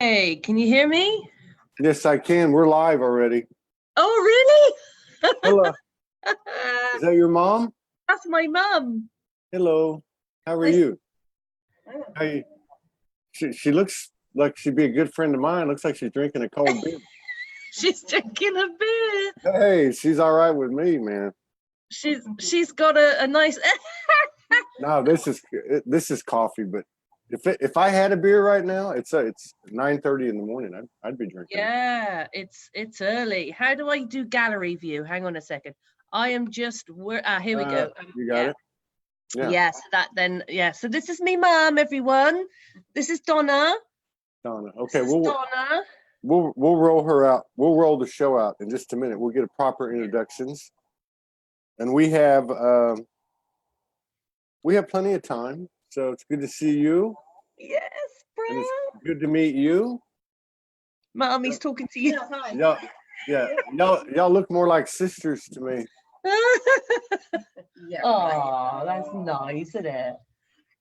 Hey, can you hear me? Yes, I can. We're live already. Oh, really? Hello. Is that your mom? That's my mum. Hello. How are you? How you? She looks like she'd be a good friend of mine. Looks like she's drinking a cold beer. She's drinking a beer. Hey, she's all right with me, man. She's got a nice. No, this is coffee. But if I had a beer right now, it's 9:30 in the morning. I'd be drinking. Yeah, it's early. How do I do gallery view? Hang on a second. I am just here we go. You got it. Yeah. Yes, So this is me, mom. Everyone. This is Donna. Donna. Okay, Donna. We'll roll her out. We'll roll the show out in just a minute. We'll get a proper introductions, and we have plenty of time. So it's good to see you. Yes, bro. And it's good to meet you. Mommy's talking to you. Y'all look more like sisters to me. Yeah. Oh, that's nice, isn't it?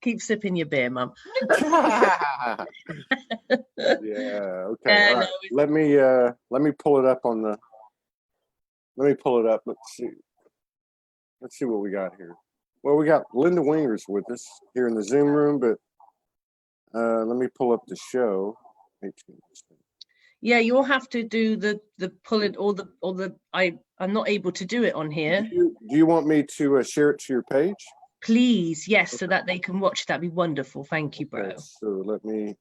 Keep sipping your beer, Mum. Yeah. Okay. All right. Let me pull it up on the. Let me pull it up. Let's see what we got here. Well, we got Linda Wingers with us here in the Zoom room, but let me pull up the show. Yeah, you'll have to do the pull it all the I'm not able to do it on here. Do you want me to share it to your page? Please, yes, okay. So that they can watch. That'd be wonderful. Thank you, bro. Okay, so let me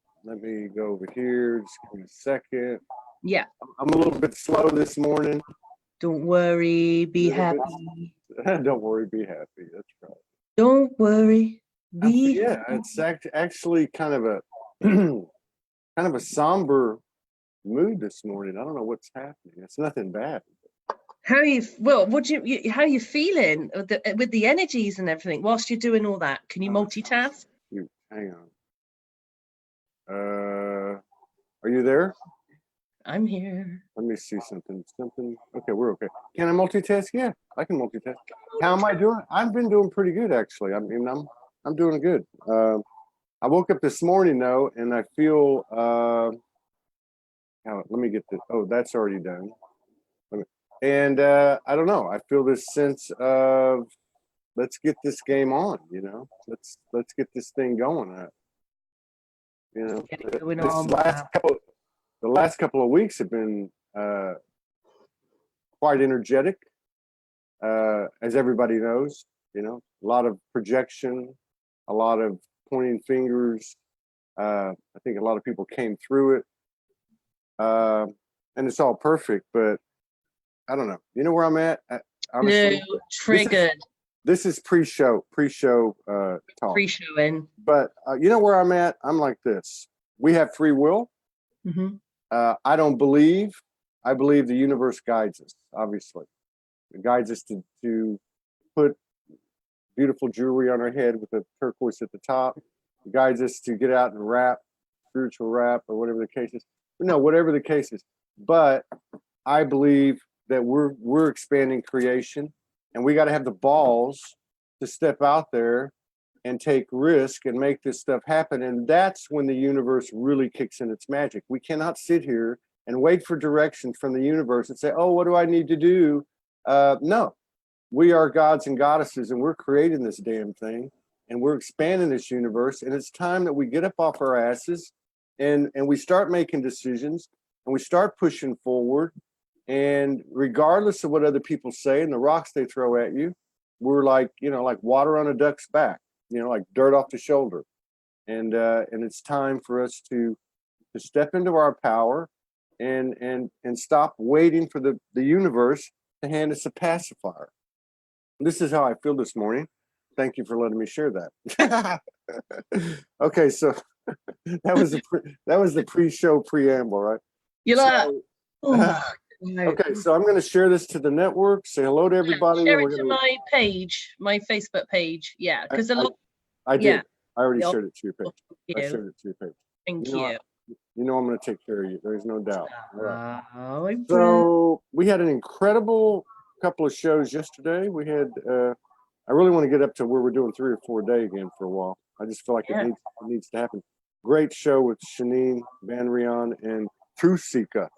go over here. Just give me a second. Yeah. I'm a little bit slow this morning. Don't worry, be happy. Don't worry, be happy. That's right. Don't worry, be happy. It's actually kind of a somber mood this morning. I don't know what's happening. It's nothing bad. How are you? Well, how are you feeling with the energies and everything whilst you're doing all that? Can you multitask? Hang on. Are you there? I'm here. Let me see something. Okay, we're okay. Can I multitask? Yeah, I can multitask. How am I doing? I've been doing pretty good, actually. I mean, I'm doing good. I woke up this morning though, and I feel. Let me get this. Oh, that's already done. And I don't know. I feel this sense of let's get this game on. You know, let's get this thing going. You know, the last couple of weeks have been quite energetic, as everybody knows. You know, a lot of projection, a lot of pointing fingers. I think a lot of people came through it, and it's all perfect. But I don't know. You know where I'm at? Honestly, no, triggered. This is pre-show talk. Pre-showing. But you know where I'm at? I'm like this. We have free will. Mm-hmm. I don't believe. I believe the universe guides us. Obviously, it guides us to put beautiful jewelry on our head with a turquoise at the top. It guides us to get out and rap, spiritual rap, or whatever the case is. No, whatever the case is. But I believe that we're expanding creation, and we got to have the balls to step out there and take risk and make this stuff happen. And that's when the universe really kicks in its magic. We cannot sit here and wait for direction from the universe and say, oh, what do I need to do? No, we are gods and goddesses, and we're creating this damn thing, and we're expanding this universe. And it's time that we get up off our asses and we start making decisions, and we start pushing forward. And regardless of what other people say and the rocks they throw at you, we're like, you know, like water on a duck's back, you know, like dirt off the shoulder. And it's time for us to step into our power and stop waiting for the universe to hand us a pacifier. This is how I feel this morning. Thank you for letting me share that. Okay, so that was the pre-show preamble, right? You're like, okay, so I'm going to share this to the network. Say hello to everybody. Share it to my page, my Facebook page. Yeah, because I did. Yeah. I already shared it to your page. I shared it to your page. Thank you. You know I'm going to take care of you. There's no doubt. Right. So we had an incredible couple of shows yesterday. We had. I really want to get up to where we're doing 3 or 4 a day again for a while. I just feel like it needs to happen. Great show with Shanine Banrion, and Trusika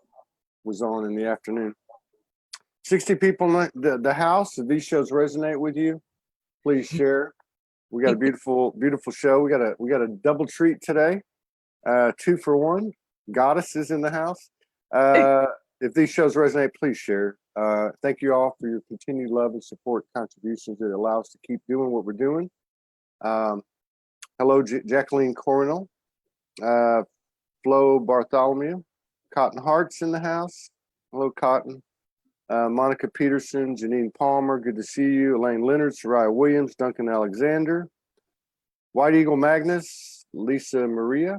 was on in the afternoon. 60 people in the house. If these shows resonate with you, please share. We got a beautiful show. We got a double treat today. 2 for 1. Goddess is in the house. If these shows resonate, please share. Thank you all for your continued love and support contributions that allow us to keep doing what we're doing. Hello, Jacqueline Coronel, Flo Bartholomew, Cotton Hearts in the house. Hello, Cotton. Monica Peterson, Janine Palmer, good to see you. Elaine Leonard, Soraya Williams, Duncan Alexander, White Eagle Magnus, Lisa Maria,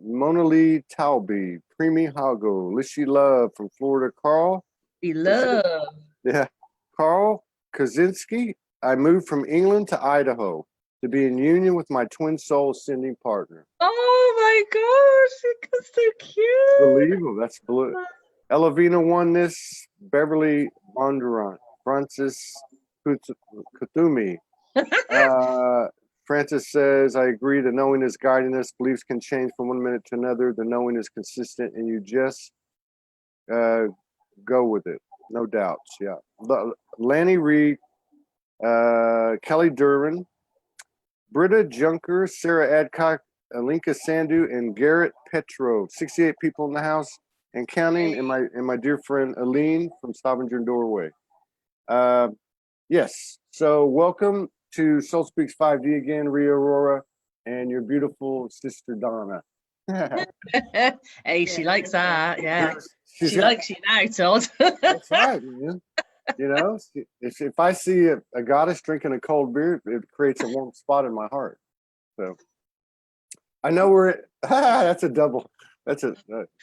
Mona Lee Talby, Primi Hago, Lishi Love from Florida, Carl. Love. Yeah. Carl Kaczynski. I moved from England to Idaho to be in union with my twin soul ascending partner. Oh my gosh, it's so cute. Believable. That's blue. Elavina Oneness, Beverly Bondurant, Francis Kuthumi. Francis says, I agree, the knowing is guiding us. Beliefs can change from one minute to another. The knowing is consistent, and you just go with it. No doubts. Yeah. Lanny Reed, Kelly Duran, Britta Junker, Sarah Adcock, Alinka Sandu, and Garrett Petro. 68 people in the house and counting, and my dear friend Aline from Stavanger Doorway. Yes. So welcome to Soul Speaks 5D again, Ria Aurora, and your beautiful sister Donna. Hey, she likes that. Yeah, she got, likes you now, Todd. That's right, man. You know, if I see a goddess drinking a cold beer, it creates a warm spot in my heart. So I know that's a double. That's a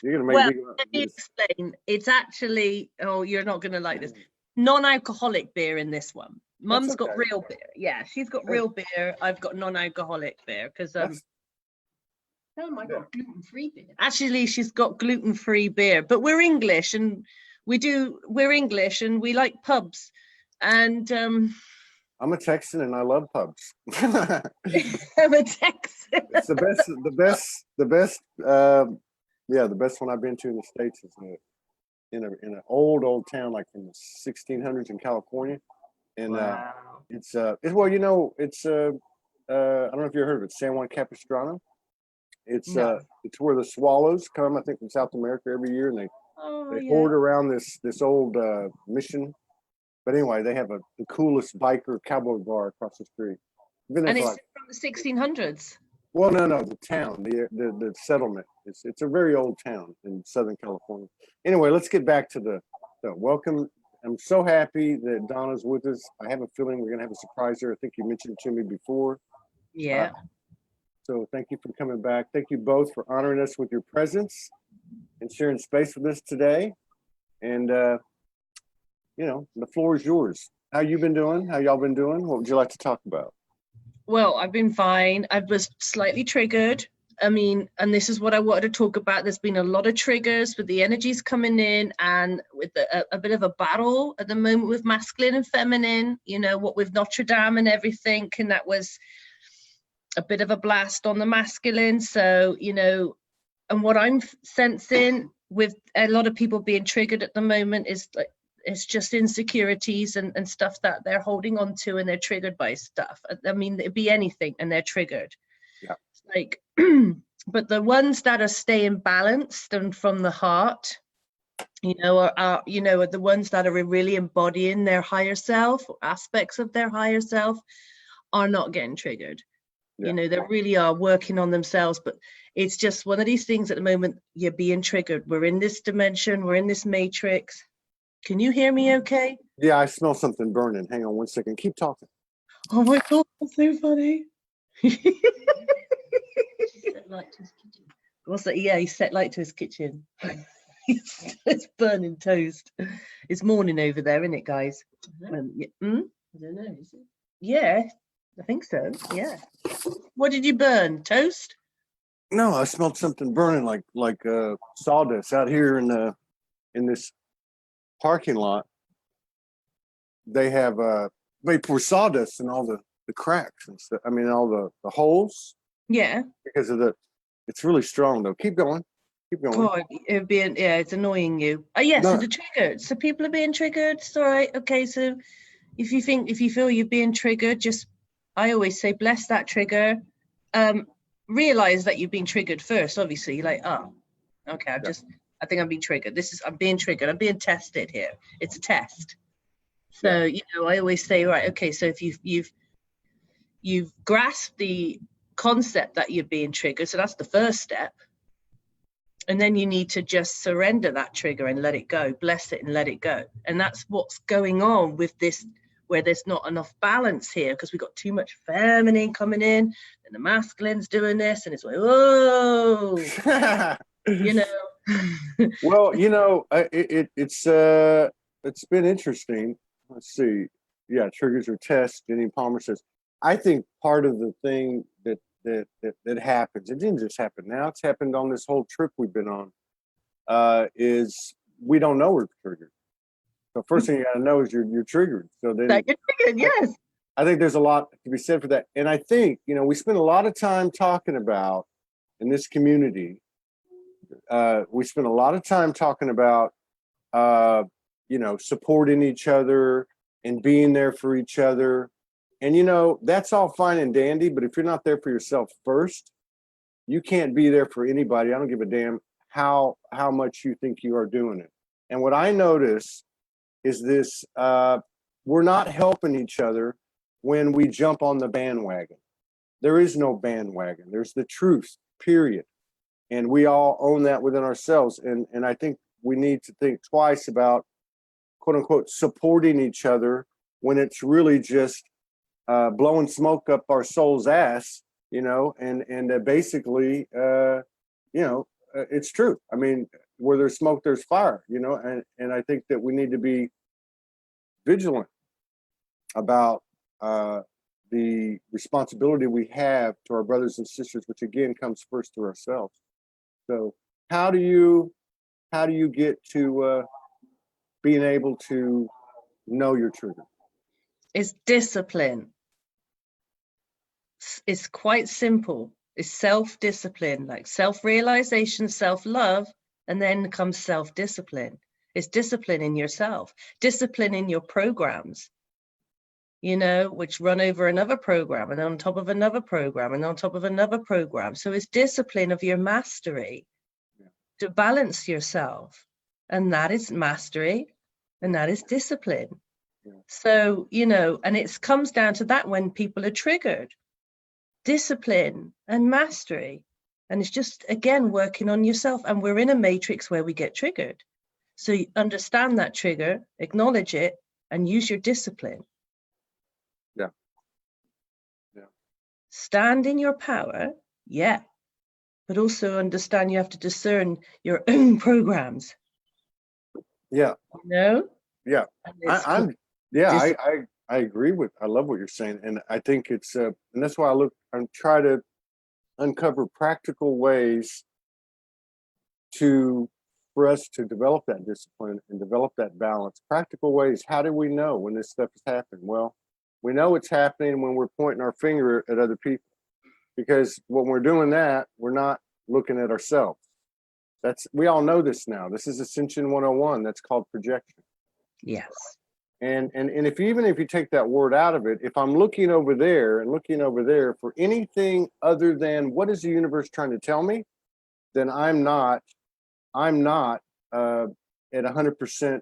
you're gonna make me. Let me explain. It's actually. Oh, you're not gonna like this. Non-alcoholic beer in this one. Mum's got real beer. Yeah, she's got real beer. I've got non-alcoholic beer because oh my god, gluten-free beer. Actually, she's got gluten-free beer, but we're English and we're English and we like pubs. And I'm a Texan and I love pubs. I'm a Texan. It's the best. The best one I've been to in the States is in an old town like from the 1600s in California. And it's well, you know, it's I don't know if you heard of it, San Juan Capistrano. It's where the swallows come, I think, from South America every year, and they hoard around this old mission. But anyway, they have the coolest biker cowboy bar across the street. And it's from the 1600s. Well, no, the town, the settlement. It's a very old town in Southern California. Anyway, let's get back to the welcome. I'm so happy that Donna's with us. I have a feeling we're going to have a surprise there. I think you mentioned it to me before. Yeah. So thank you for coming back. Thank you both for honoring us with your presence and sharing space with us today. And, you know, the floor is yours. How you been doing? How y'all been doing? What would you like to talk about? Well, I've been fine. I was slightly triggered. I mean, and this is what I wanted to talk about. There's been a lot of triggers with the energies coming in and with a bit of a battle at the moment with masculine and feminine, you know, what with Notre Dame and everything. And that was a bit of a blast on the masculine. So, you know, and what I'm sensing with a lot of people being triggered at the moment is like, it's just insecurities and stuff that they're holding on to, and they're triggered by stuff. I mean, it'd be anything and they're triggered. Yeah. Like, but the ones that are staying balanced and from the heart, you know, are the ones that are really embodying their higher self, or aspects of their higher self, are not getting triggered. Yeah. You know, they really are working on themselves, but it's just one of these things at the moment, you're being triggered. We're in this dimension, we're in this matrix. Can you hear me okay? Yeah, I smell something burning. Hang on one second. Keep talking. Oh my God, that's so funny. Set light to his kitchen. What's that? Yeah, he set light to his kitchen. It's burning toast. It's morning over there, isn't it, guys? I don't know, is it? Yeah, I think so. Yeah. What did you burn? Toast? No, I smelled something burning like sawdust out here in this parking lot. they have they pour sawdust in all the cracks and stuff. I mean, all the holes. Yeah. Because of it's really strong though. Keep going. Keep going. God, it'd be, yeah, it's annoying you. Yeah, No. so the triggered. So people are being triggered. It's all right. Okay, so if you feel you're being triggered, I always say, bless that trigger. Realize that you've been triggered first, obviously. You're like, oh, okay, I think I'm being triggered. I'm being triggered. I'm being tested here. It's a test. So, I always say, right, okay, so if you've grasped the concept that you're being triggered, so that's the first step. And then you need to just surrender that trigger and let it go, bless it and let it go. And that's what's going on with this, where there's not enough balance here, because we've got too much feminine coming in and the masculine's doing this, and it's like, whoa, Well, it's been interesting. Let's see. Yeah, triggers or tests. Jenny Palmer says, I think part of the thing that happens, it didn't just happen now, it's happened on this whole trip we've been on, is we don't know we're triggered. So first thing you got to know is you're triggered. So then that you're triggered, yes. I think there's a lot to be said for that. And I think, we spend a lot of time talking about, in this community, we spend a lot of time talking about, supporting each other and being there for each other. And, that's all fine and dandy, but if you're not there for yourself first, you can't be there for anybody. I don't give a damn how much you think you are doing it. And what I notice is this, we're not helping each other when we jump on the bandwagon. There is no bandwagon. There's the truth, period. And we all own that within ourselves. And I think we need to think twice about, quote unquote, supporting each other when it's really just blowing smoke up our soul's ass, and basically, it's true. I mean, where there's smoke, there's fire, and I think that we need to be vigilant about the responsibility we have to our brothers and sisters, which again comes first to ourselves. So how do you get to being able to know your trigger? It's discipline. It's quite simple. It's self-discipline, like self-realization, self-love, and then comes self-discipline. It's discipline in yourself, discipline in your programs, which run over another program and on top of another program and on top of another program. So it's discipline of your mastery to balance yourself. And that is mastery, and that is discipline. So, and it comes down to that when people are triggered. Discipline and mastery. And it's just, again, working on yourself. And we're in a matrix where we get triggered. So you understand that trigger, acknowledge it, and use your discipline. Yeah. Stand in your power, but also understand you have to discern your own programs. Yeah. Yeah. I agree I love what you're saying. And I think it's, and that's why I'm trying to uncover practical ways for us to develop that discipline and develop that balance. Practical ways. How do we know when this stuff is happening? Well, we know it's happening when we're pointing our finger at other people, because when we're doing that, we're not looking at ourselves. We all know this now. This is Ascension 101. That's called projection. Yes. And if you take that word out of it, if I'm looking over there for anything other than what is the universe trying to tell me, then I'm not at 100%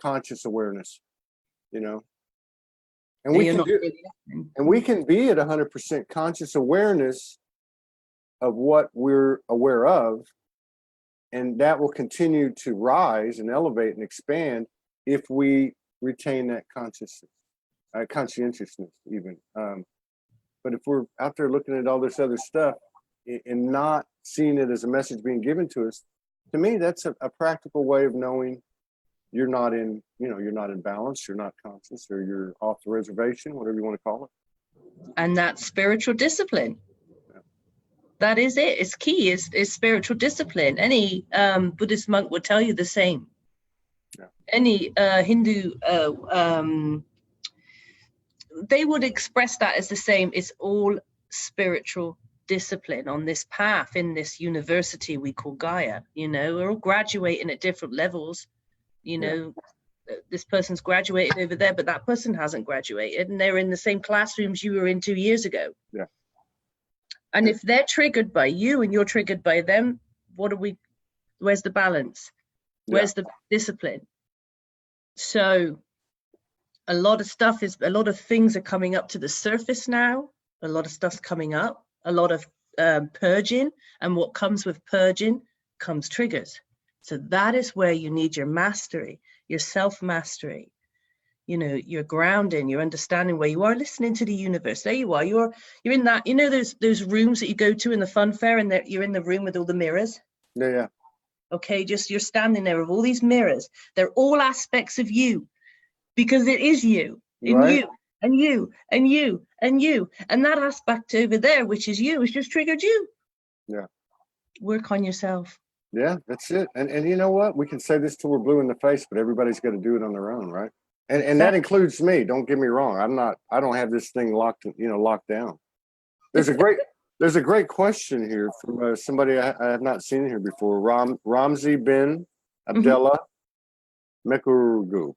conscious awareness, And we can be at 100% conscious awareness of what we're aware of, and that will continue to rise and elevate and expand if we retain that conscientiousness even. But if we're out there looking at all this other stuff and not seeing it as a message being given to us, to me, that's a practical way of knowing you're not in balance, you're not conscious, or you're off the reservation, whatever you want to call it. And that's spiritual discipline. That is it. It's key. Is spiritual discipline. Any Buddhist monk will tell you the same. any Hindu, they would express that as the same. It's all spiritual discipline on this path in this university we call Gaia. You know, we're all graduating at different levels. You know, this person's graduated over there, but that person hasn't graduated, and they're in the same classrooms you were in 2 years ago. Yeah. And if they're triggered by you and you're triggered by them, where's the balance? Where's the discipline? So a lot of things are coming up to the surface now. A lot of stuff's coming up, a lot of purging, and what comes with purging comes triggers. So that is where you need your mastery, your self-mastery, you know, your grounding, your understanding where you are, listening to the universe. There you are, you're in that, you know, those rooms that you go to in the fun fair, and that you're in the room with all the mirrors. Yeah. Okay, just you're standing there with all these mirrors. They're all aspects of you, because it is you, in you, and you, and you, and you. And that aspect over there, which is you, has just triggered you. Yeah. Work on yourself. Yeah, that's it. And you know what? We can say this till we're blue in the face, but everybody's got to do it on their own, right? And that includes me. Don't get me wrong. I don't have this thing locked down. There's a great question here from somebody I have not seen here before. Ramzi bin Abdullah Mekurgu.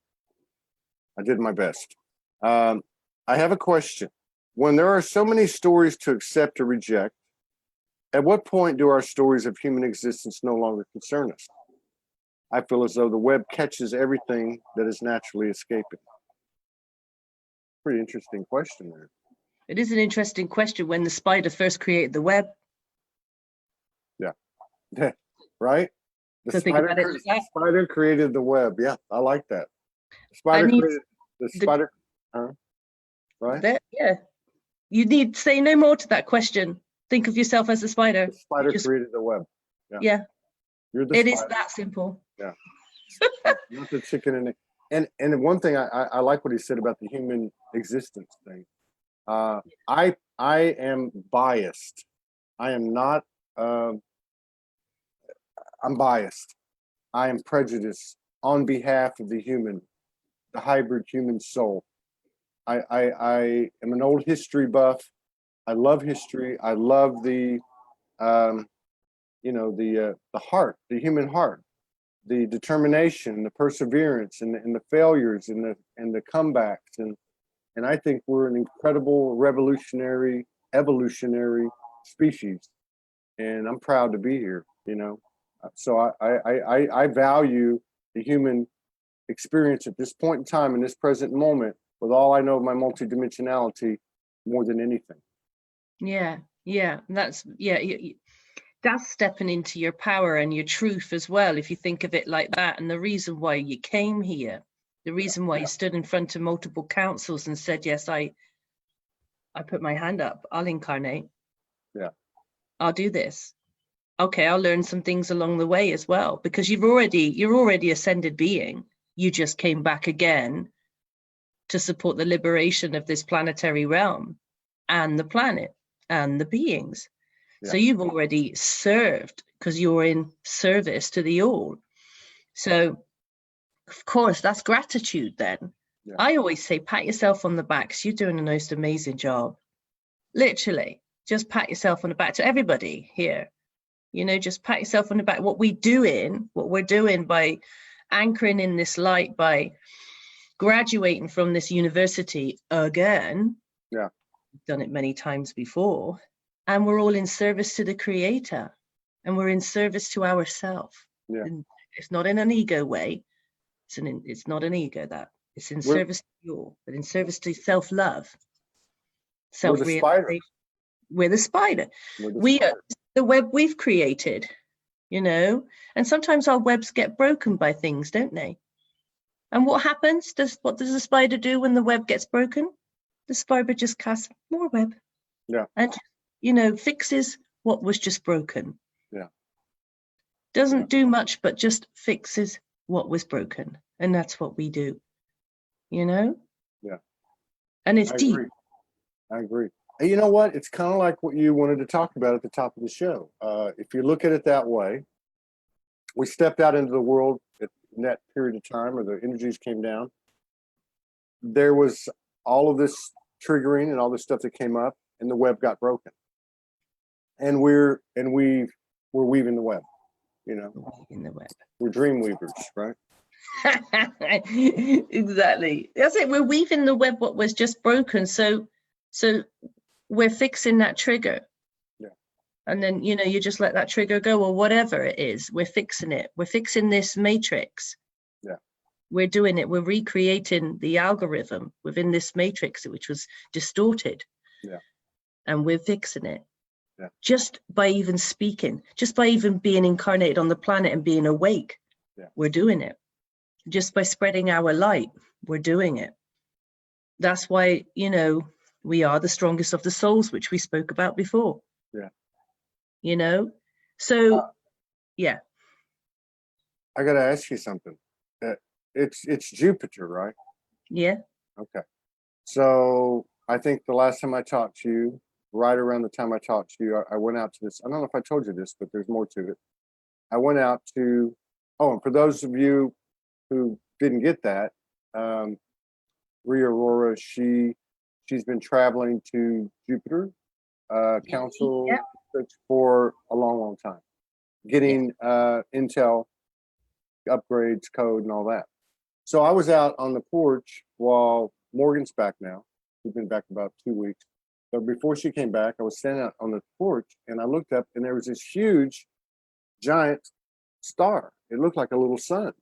I did my best. I have a question. When there are so many stories to accept or reject, at what point do our stories of human existence no longer concern us? I feel as though the web catches everything that is naturally escaping. Pretty interesting question there. It is an interesting question. When the spider first created the web. Yeah. Right? The spider created the web. Yeah, I like that. The spider created the spider. Right? Yeah. You need say no more to that question. Think of yourself as a spider. The spider created the web. Yeah. You're the spider. It is that simple. Yeah. Not the chicken and egg. And one thing I like what he said about the human existence thing. I am biased. I am not. I'm biased. I am prejudiced on behalf of the hybrid human soul. I am an old history buff. I love history. I love the heart, the human heart, the determination, the perseverance, and the failures, and the comebacks, and I think we're an incredible evolutionary species, and I'm proud to be here. You know, so I value the human experience at this point in time, in this present moment, with all I know of my multidimensionality, more than anything. Yeah, that's that's stepping into your power and your truth as well, if you think of it like that. And the reason why you came here, the reason why you stood in front of multiple councils and said, yes, I put my hand up, I'll incarnate. Yeah. I'll do this. Okay, I'll learn some things along the way as well, because you're already ascended being. You just came back again to support the liberation of this planetary realm and the planet and the beings. Yeah. So you've already served, because you're in service to the all. So of course, that's gratitude then. Yeah. I always say, pat yourself on the back, because you're doing a most amazing job. Literally, just pat yourself on the back to everybody here. You know, just pat yourself on the back. What we're doing by anchoring in this light, by graduating from this university again. Yeah. We've done it many times before. And we're all in service to the Creator. And we're in service to ourselves. Yeah. And it's not in an ego way. It's not an ego that. It's in service to you all, but in service to self-love. Self-realization. We're the spider. We are the web we've created, you know, and sometimes our webs get broken by things, don't they? And what happens? What does the spider do when the web gets broken? The spider just casts more web. Yeah. And, you know, fixes what was just broken. Yeah. Doesn't do much, but just fixes what was broken. And that's what we do, you know? Yeah. And it's deep. I agree. And you know what? It's kind of like what you wanted to talk about at the top of the show. If you look at it that way, we stepped out into the world in that period of time, or the energies came down, there was all of this triggering and all this stuff that came up, and the web got broken. And we're weaving the web, you know. In the web. We're dream weavers, right? Exactly. That's it. We're weaving the web what was just broken. So we're fixing that trigger. Yeah. And then, you know, you just let that trigger go, or whatever it is. We're fixing it. We're fixing this matrix. Yeah. We're doing it. We're recreating the algorithm within this matrix, which was distorted. Yeah. And we're fixing it. Yeah. Just by even speaking, just by even being incarnated on the planet and being awake. Yeah. We're doing it. Just by spreading our light, we're doing it. That's why, you know, we are the strongest of the souls, which we spoke about before. Yeah. You know, so yeah. I got to ask you something. It's Jupiter, right? Yeah. Okay. So I think the last time I talked to you, right around the time I talked to you, I went out to this. I don't know if I told you this, but there's more to it. I went out to, and for those of you who didn't get that, Ria Aurora, she's been traveling to Jupiter Council for a long time, getting intel, upgrades, code, and all that. So I was out on the porch while Morgan's back now. She's been back about 2 weeks. But before she came back, I was standing out on the porch, and I looked up, and there was this huge, giant star. It looked like a little sun.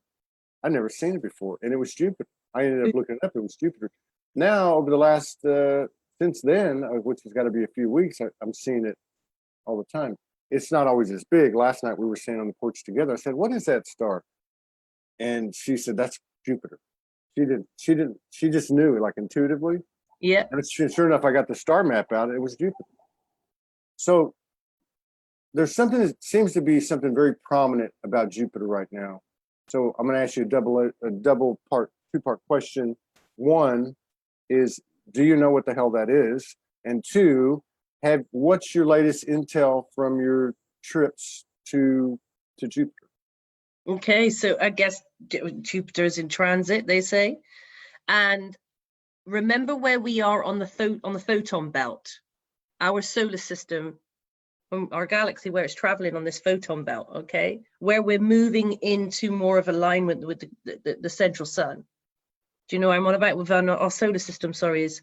I'd never seen it before, and it was Jupiter. I ended up looking it up. It was Jupiter. Now, over the last, since then, which has got to be a few weeks, I'm seeing it all the time. It's not always as big. Last night we were standing on the porch together. I said, "What is that star?" And she said, "That's Jupiter." She just knew, like, intuitively. Yeah. And sure enough, I got the star map out. It was Jupiter. So there's something that seems to be something very prominent about Jupiter right now. So I'm going to ask you a two-part question. One is, do you know what the hell that is? And two, what's your latest intel from your trips to Jupiter? Okay, so I guess Jupiter is in transit, they say, and remember where we are on the photon belt, our solar system, our galaxy, where it's traveling on this photon belt. Okay, where we're moving into more of alignment with the central sun. Do you know what I'm on about? With our solar system, is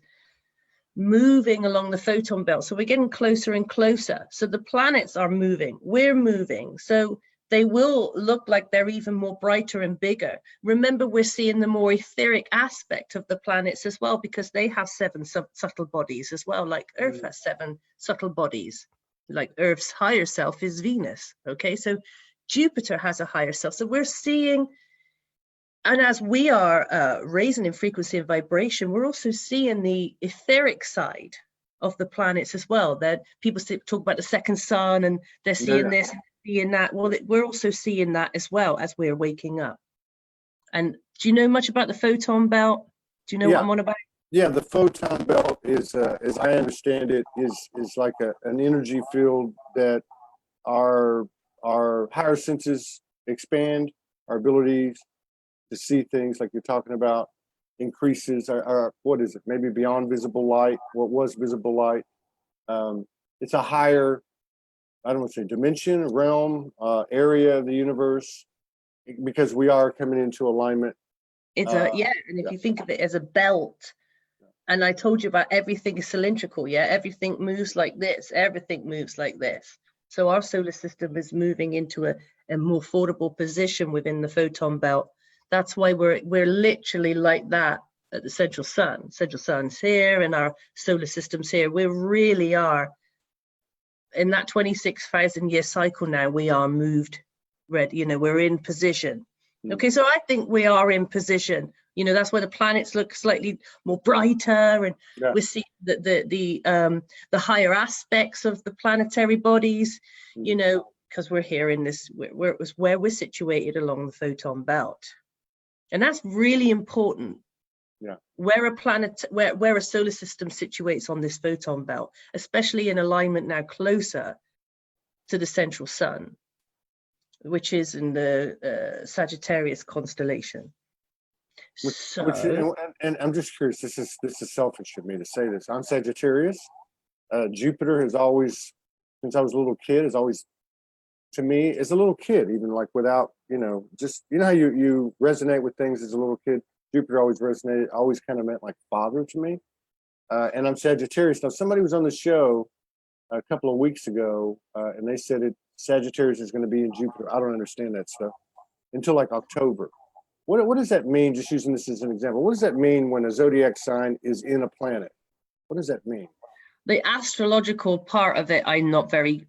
moving along the photon belt. So we're getting closer and closer. So the planets are moving. We're moving. So they will look like they're even more brighter and bigger. Remember, we're seeing the more etheric aspect of the planets as well, because they have 7 subtle bodies as well, like Earth has 7 subtle bodies. Like Earth's higher self is Venus. Okay, so Jupiter has a higher self. So we're seeing, and as we are raising in frequency and vibration, we're also seeing the etheric side of the planets as well. That people talk about the second sun, and they're seeing this, seeing that. Well, we're also seeing that as well as we're waking up. And do you know much about the photon belt? Do you know what I'm on about? Yeah, the photon belt is, as I understand it, is like an energy field that our higher senses expand, our abilities to see things like you're talking about increases. Our what is it? Maybe beyond visible light. What was visible light? It's a higher, I don't want to say dimension, realm, area of the universe, because we are coming into alignment. It's and if you think of it as a belt. And I told you about everything is cylindrical, everything moves like this, everything moves like this. So our solar system is moving into a more affordable position within the photon belt. That's why we're literally like that at the central sun. Central sun's here and our solar system's here. We really are in that 26,000 year cycle now. We are moved, we're in position. Okay, so I think we are in position. That's why the planets look slightly more brighter, and we see the higher aspects of the planetary bodies, because we're here in this, where we're situated along the photon belt. And that's really important. Yeah. Where a solar system situates on this photon belt, especially in alignment now closer to the central sun. which is in the Sagittarius constellation. And I'm just curious. This is selfish of me to say this. I'm Sagittarius. Jupiter has always, since I was a little kid, has always, to me, as a little kid, even like without, just how you resonate with things as a little kid. Jupiter always resonated, always kind of meant like father to me. And I'm Sagittarius. Now, somebody was on the show a couple of weeks ago, and they said Sagittarius is going to be in Jupiter. I don't understand that stuff until like October. What does that mean? Just using this as an example, what does that mean when a zodiac sign is in a planet? What does that mean? The astrological part of it, I'm not very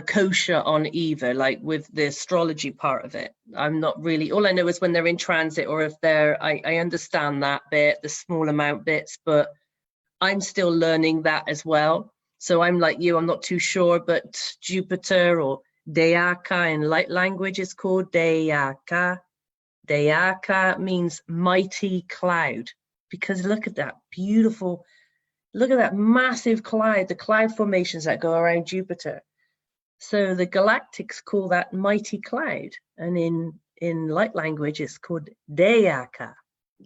kosher on either. Like with the astrology part of it, I'm not really. All I know is when they're in transit, or if they're, I understand that bit, the small amount bits, but I'm still learning that as well. So I'm like you, I'm not too sure, but Jupiter, or Deaka in light language is called Deaka. Deaka means mighty cloud, because look at that beautiful, look at that massive cloud, the cloud formations that go around Jupiter. So the galactics call that mighty cloud, and in light language it's called Deaka.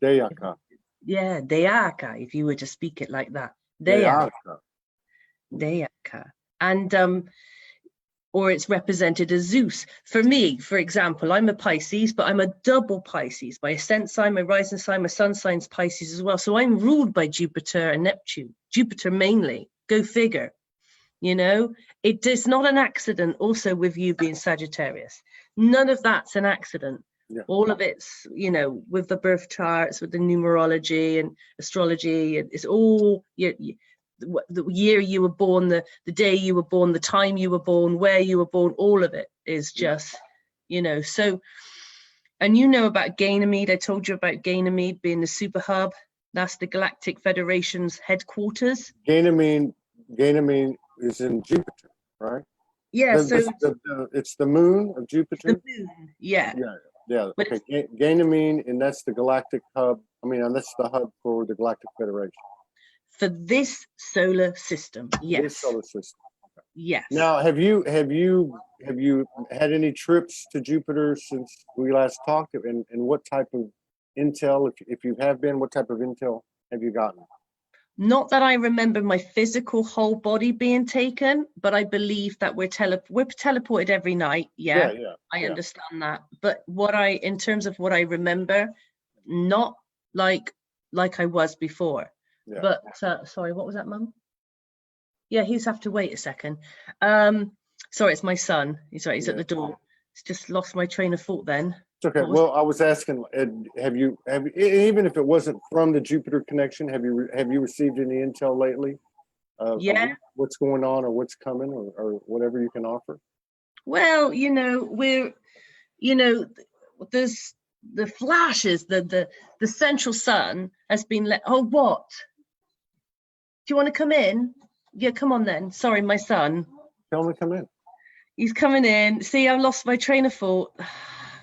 Deaka. Yeah, Deaka, if you were to speak it like that. Deaka. Deaka. And or it's represented as Zeus. For me, for example, I'm a Pisces, but I'm a double Pisces. My ascent sign, my rising sign, my sun sign's Pisces as well. So I'm ruled by Jupiter and Neptune. Jupiter mainly. Go figure. It is not an accident also with you being Sagittarius. None of that's an accident. Yeah. All of it's, with the birth charts, with the numerology and astrology, it's all the year you were born, the day you were born, the time you were born, where you were born, all of it is just, so, and about Ganymede. I told you about Ganymede being the super hub. That's the Galactic Federation's headquarters. Ganymede is in Jupiter, right? Yeah, it's the moon of Jupiter. The moon, yeah. Okay, Ganymede, and that's the galactic hub. That's the hub for the Galactic Federation. For this solar system, yes. This solar system. Okay. Yes. Now, have you had any trips to Jupiter since we last talked? And what type of intel, if you have been, what type of intel have you gotten? Not that I remember my physical whole body being taken, but I believe that we're teleported every night. Yeah. I understand that. But in terms of what I remember, not like I was before. Yeah. But sorry, what was that, Mum? Yeah, he's have to wait a second. Sorry, it's my son. He's at the door. He's just lost my train of thought then. It's okay. Well, I was asking, have you even if it wasn't from the Jupiter connection, have you received any intel lately? Yeah. What's going on, or what's coming, or whatever you can offer? Well, we're, there's the flashes, the central sun has been let. Oh, what? Do you want to come in? Yeah, come on then. Sorry, my son. Tell him to come in. He's coming in. See, I've lost my train of thought.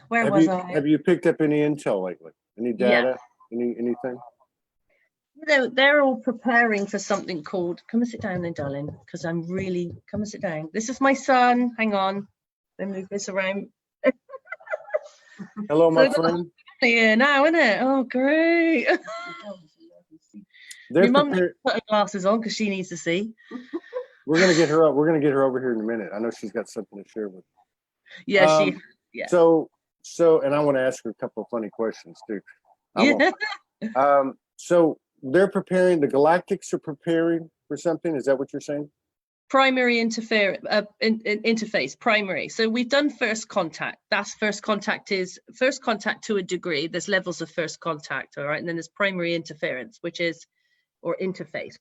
Where was I? Have you picked up any intel lately? Any data? Yeah. Anything? They're all preparing for something called. Come and sit down, then, darling, because I'm really. Come and sit down. This is my son. Hang on. Let me move this around. Hello, my friend. Here now, isn't it? Oh, great. Your mum needs to put her glasses on because she needs to see. We're gonna get her up. We're gonna get her over here in a minute. I know she's got something to share with. Yeah, So, and I want to ask her a couple of funny questions too. So they're preparing. The Galactics are preparing for something. Is that what you're saying? Primary interface, primary. So we've done first contact. That's first contact to a degree. There's levels of first contact, all right? And then there's primary interference,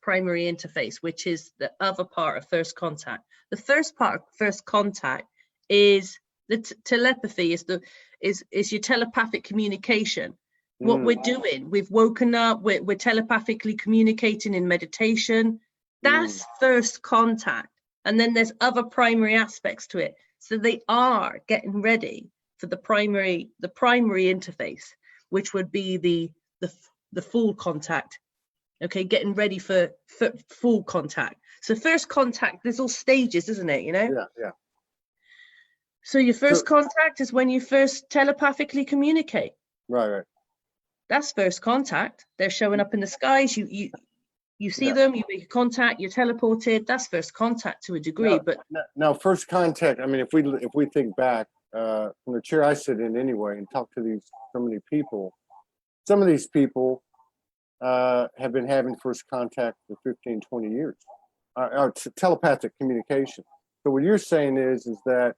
primary interface, which is the other part of first contact. The first part of first contact is the telepathy, is your telepathic communication. What we're doing, we've woken up, we're telepathically communicating in meditation. That's first contact. And then there's other primary aspects to it. So they are getting ready for the primary interface, which would be the full contact. Okay, getting ready for full contact. So first contact, there's all stages, isn't it? Yeah. So your first contact is when you first telepathically communicate. Right. That's first contact. They're showing up in the skies. You see them, you make contact, you're teleported. That's first contact to a degree. Now first contact, I mean, if we think back from the chair I sit in anyway and talk to so many people, some of these people have been having first contact for 15, 20 years, telepathic communication. So what you're saying is that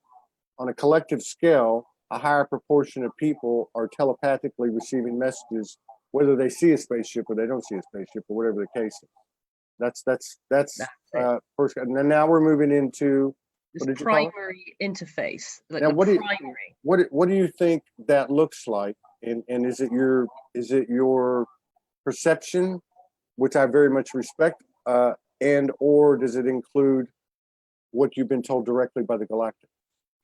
on a collective scale, a higher proportion of people are telepathically receiving messages, whether they see a spaceship or they don't see a spaceship or whatever the case is. That's first. And then now we're moving into this primary interface. Like now, what do you think that looks like? And is it your perception, which I very much respect, and or does it include what you've been told directly by the galactic?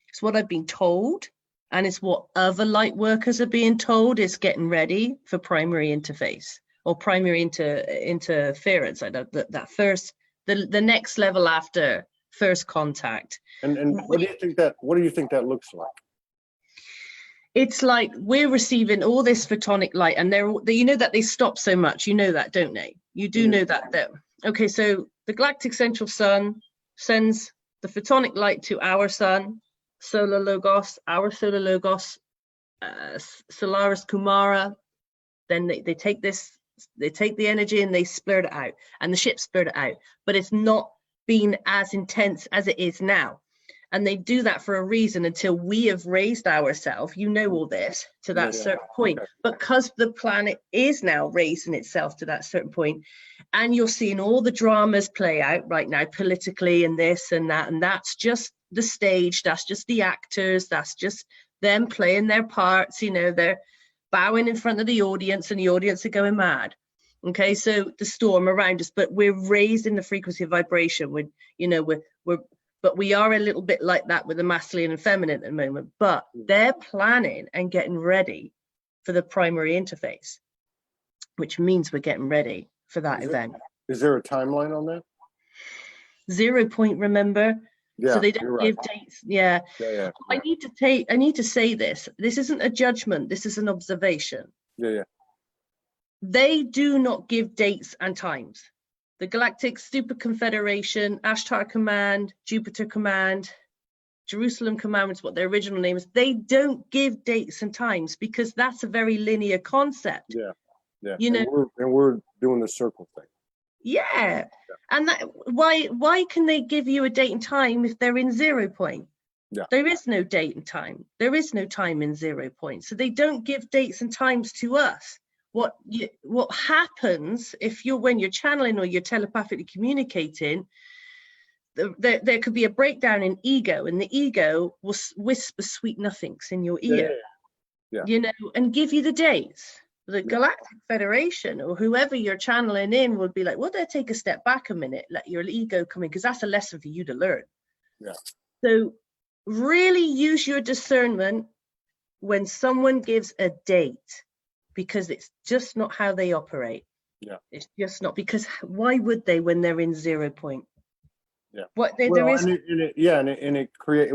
It's what I've been told, and it's what other light workers are being told is getting ready for primary interface or primary interference. I know that first, the next level after first contact. And what do you think that looks like? It's like we're receiving all this photonic light, and you know that they stop so much. You know that, don't they? You do know that. Okay, so the galactic central sun sends the photonic light to our sun, solar logos, our solar logos, Solaris Kumara. Then they take the energy and they splurt it out, and the ship splurt it out. But it's not been as intense as it is now. And they do that for a reason until we have raised ourselves, you know, all this to that certain point. Okay. Because the planet is now raising itself to that certain point, and you're seeing all the dramas play out right now politically and this and that, and that's just the stage, that's just the actors, that's just them playing their parts, you know, they're bowing in front of the audience and the audience are going mad. Okay, so the storm around us, but we're raising the frequency of vibration. But we are a little bit like that with the masculine and feminine at the moment, but they're planning and getting ready for the primary interface, which means we're getting ready for that event. Is there a timeline on that? 0 point, remember? Yeah, so they don't give dates. Yeah. I need to say this. This isn't a judgment. This is an observation. Yeah. They do not give dates and times. The Galactic Super Confederation, Ashtar Command, Jupiter Command, Jerusalem Command, which is what their original name is, they don't give dates and times because that's a very linear concept. Yeah. You know, and we're doing the circle thing. Yeah. And that why can they give you a date and time if they're in 0 point? Yeah. There is no date and time. There is no time in 0 point. So they don't give dates and times to us. What happens when you're channeling or you're telepathically communicating, there could be a breakdown in ego, and the ego will whisper sweet nothings in your ear, you know, and give you the dates. The Galactic Federation or whoever you're channeling in would be like, well, they'll take a step back a minute, let your ego come in, because that's a lesson for you to learn. Yeah. So really use your discernment when someone gives a date, because it's just not how they operate. Yeah. It's just not, because why would they when they're in 0 point? Yeah. It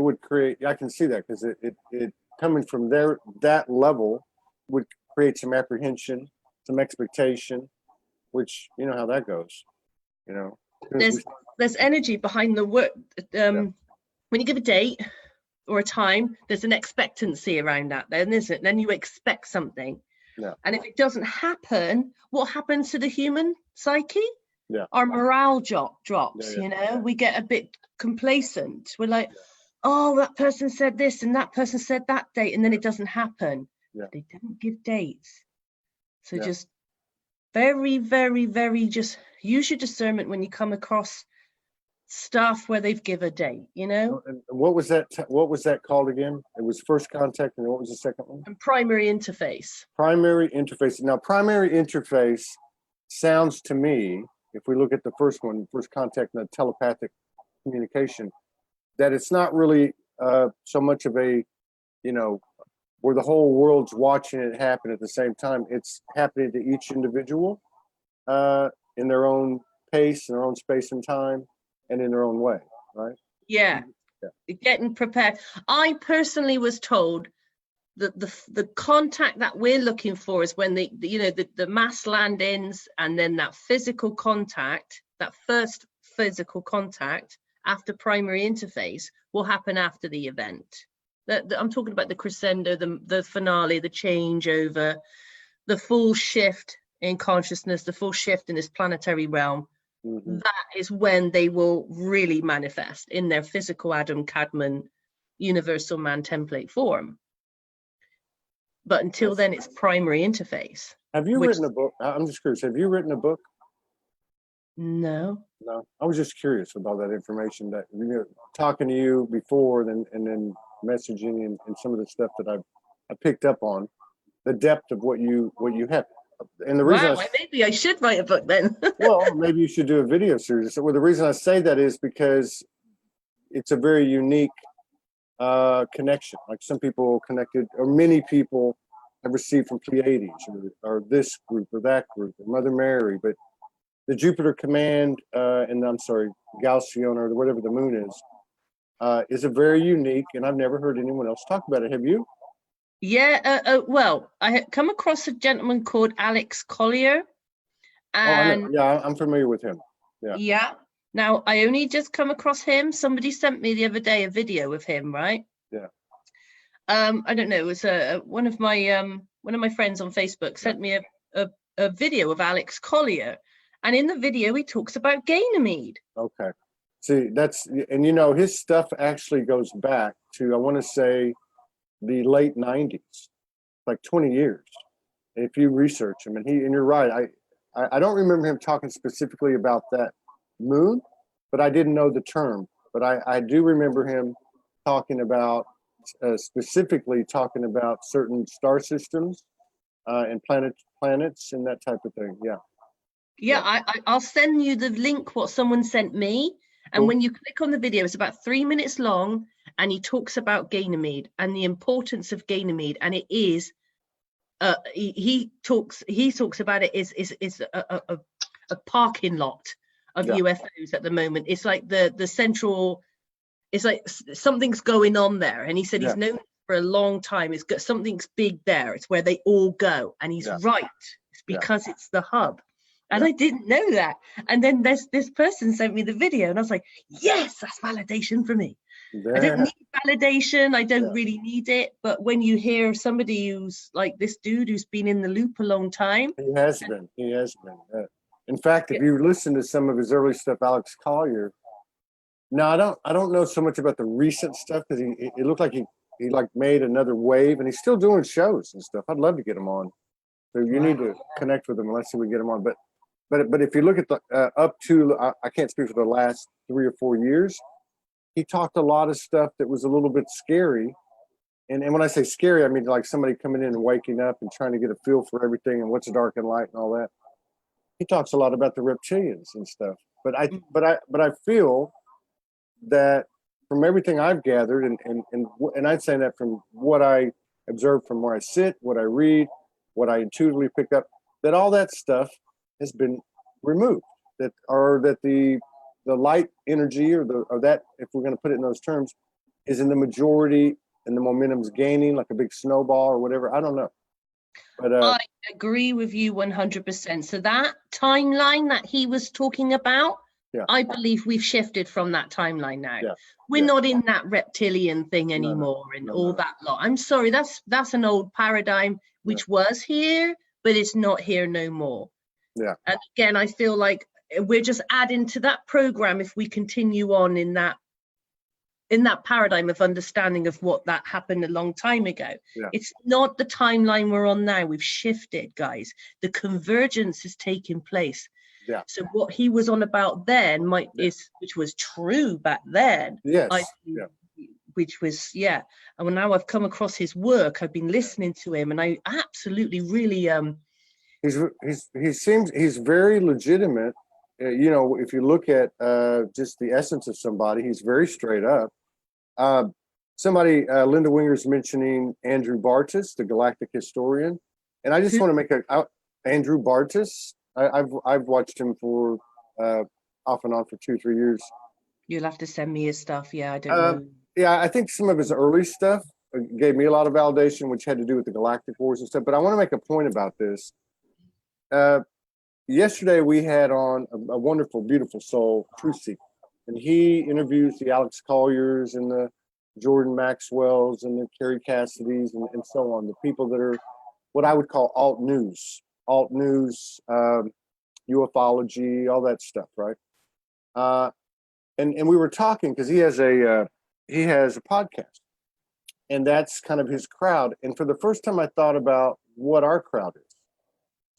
would create, I can see that, because it coming from that level would create some apprehension, some expectation, which you know how that goes, you know. There's energy behind the word. When you give a date or a time, there's an expectancy around that, then, isn't it? Then you expect something. Yeah. And if it doesn't happen, what happens to the human psyche? Yeah. Our morale drops, you know, we get a bit complacent. We're like, oh, that person said this and that person said that date, and then it doesn't happen. Yeah. They don't give dates. So just very, very, very, just use your discernment when you come across stuff where they've given a date, you know. And what was that called again? It was first contact, and what was the second one? And primary interface. Primary interface. Now, primary interface sounds to me, if we look at the first one, first contact and the telepathic communication, that it's not really so much of a, you know, where the whole world's watching it happen at the same time. It's happening to each individual in their own pace, in their own space and time, and in their own way, right? Yeah. getting prepared. I personally was told that the contact that we're looking for is when the mass landings, and then that physical contact, that first physical contact after primary interface will happen after the event. I'm talking about the crescendo, the finale, the changeover, the full shift in consciousness, the full shift in this planetary realm. Mm-hmm. That is when they will really manifest in their physical Adam Cadman universal man template form. But until then, it's primary interface. Have you written a book? I'm just curious. Have you written a book? No. No. I was just curious about that information, that, you know, talking to you before, and then messaging and some of the stuff that I picked up on, the depth of what you have. And the reason maybe I should write a book then. well, maybe you should do a video series. Well, the reason I say that is because it's a very unique connection. Like some people connected, or many people have received from Pleiades, or this group or that group, or Mother Mary. But the Jupiter Command, and I'm sorry, Galactic, or whatever the moon is a very unique, and I've never heard anyone else talk about it. Have you? Yeah, well, I had come across a gentleman called Alex Collier. And yeah, I'm familiar with him. Yeah. Now, I only just come across him. Somebody sent me the other day a video of him, right? Yeah. I don't know. It was one of my friends on Facebook sent me a video of Alex Collier, and in the video he talks about Ganymede. Okay. See, and you know, his stuff actually goes back to, I want to say, the late 90s, like 20 years. If you research him, and you're right, I don't remember him talking specifically about that moon, but I didn't know the term. But I do remember him talking about, specifically talking about certain star systems and planets and that type of thing. Yeah. I'll send you the link what someone sent me, and when you click on the video, it's about 3 minutes long, and he talks about Ganymede and the importance of Ganymede, and it is he talks about it is a parking lot of UFOs at the moment. It's like the central, it's like something's going on there, and he said he's known for a long time. It's got something's big there. It's where they all go, and he's right. It's because it's the hub. And I didn't know that. And then this person sent me the video, and I was like, yes, that's validation for me. I don't need validation. I don't really need it. But when you hear somebody who's like this dude who's been in the loop a long time. He has been. In fact, if you listen to some of his early stuff, Alex Collier, now I don't know so much about the recent stuff, because it looked like he like made another wave, and he's still doing shows and stuff. I'd love to get him on. So you need to connect with him, and let's see if we get him on. But if you look at the up to, I can't speak for the last 3 or 4 years, he talked a lot of stuff that was a little bit scary. And when I say scary, I mean like somebody coming in and waking up and trying to get a feel for everything and what's dark and light and all that. He talks a lot about the reptilians and stuff. But I feel that from everything I've gathered, and I'd say that from what I observe from where I sit, what I read, what I intuitively pick up, that all that stuff has been removed, that the light energy, or that, if we're going to put it in those terms, is in the majority, and the momentum's gaining like a big snowball or whatever. I don't know. But I agree with you 100%. So that timeline that he was talking about, I believe we've shifted from that timeline now. We're not in that reptilian thing anymore, that lot. I'm sorry, that's an old paradigm which was here, but it's not here no more. And again, I feel like we're just adding to that program if we continue on in that paradigm of understanding of what that happened a long time ago. It's not the timeline we're on now. We've shifted, guys. The convergence is taking place. So what he was on about then which was true back then. Which was and now I've come across his work. I've been listening to him, and I absolutely really he's very legitimate. You know, if you look at just the essence of somebody, he's very straight up. Somebody, Linda Winger's mentioning Andrew Bartus, the galactic historian, and I just want to make Andrew Bartus. I've watched him for off and on for 2-3 years. You'll have to send me his stuff. Yeah, I don't Uh, know. yeah, I think some of his early stuff gave me a lot of validation, which had to do with the galactic wars and stuff. But I want to make a point about this. Yesterday we had on a wonderful, beautiful soul, Truth Seeker, and he interviews the Alex Colliers and the Jordan Maxwells and the Carrie Cassidys and so on, the people that are what I would call alt news, ufology, all that stuff, right? And we were talking because he has a podcast, and that's kind of his crowd. And for the first time, I thought about what our crowd is,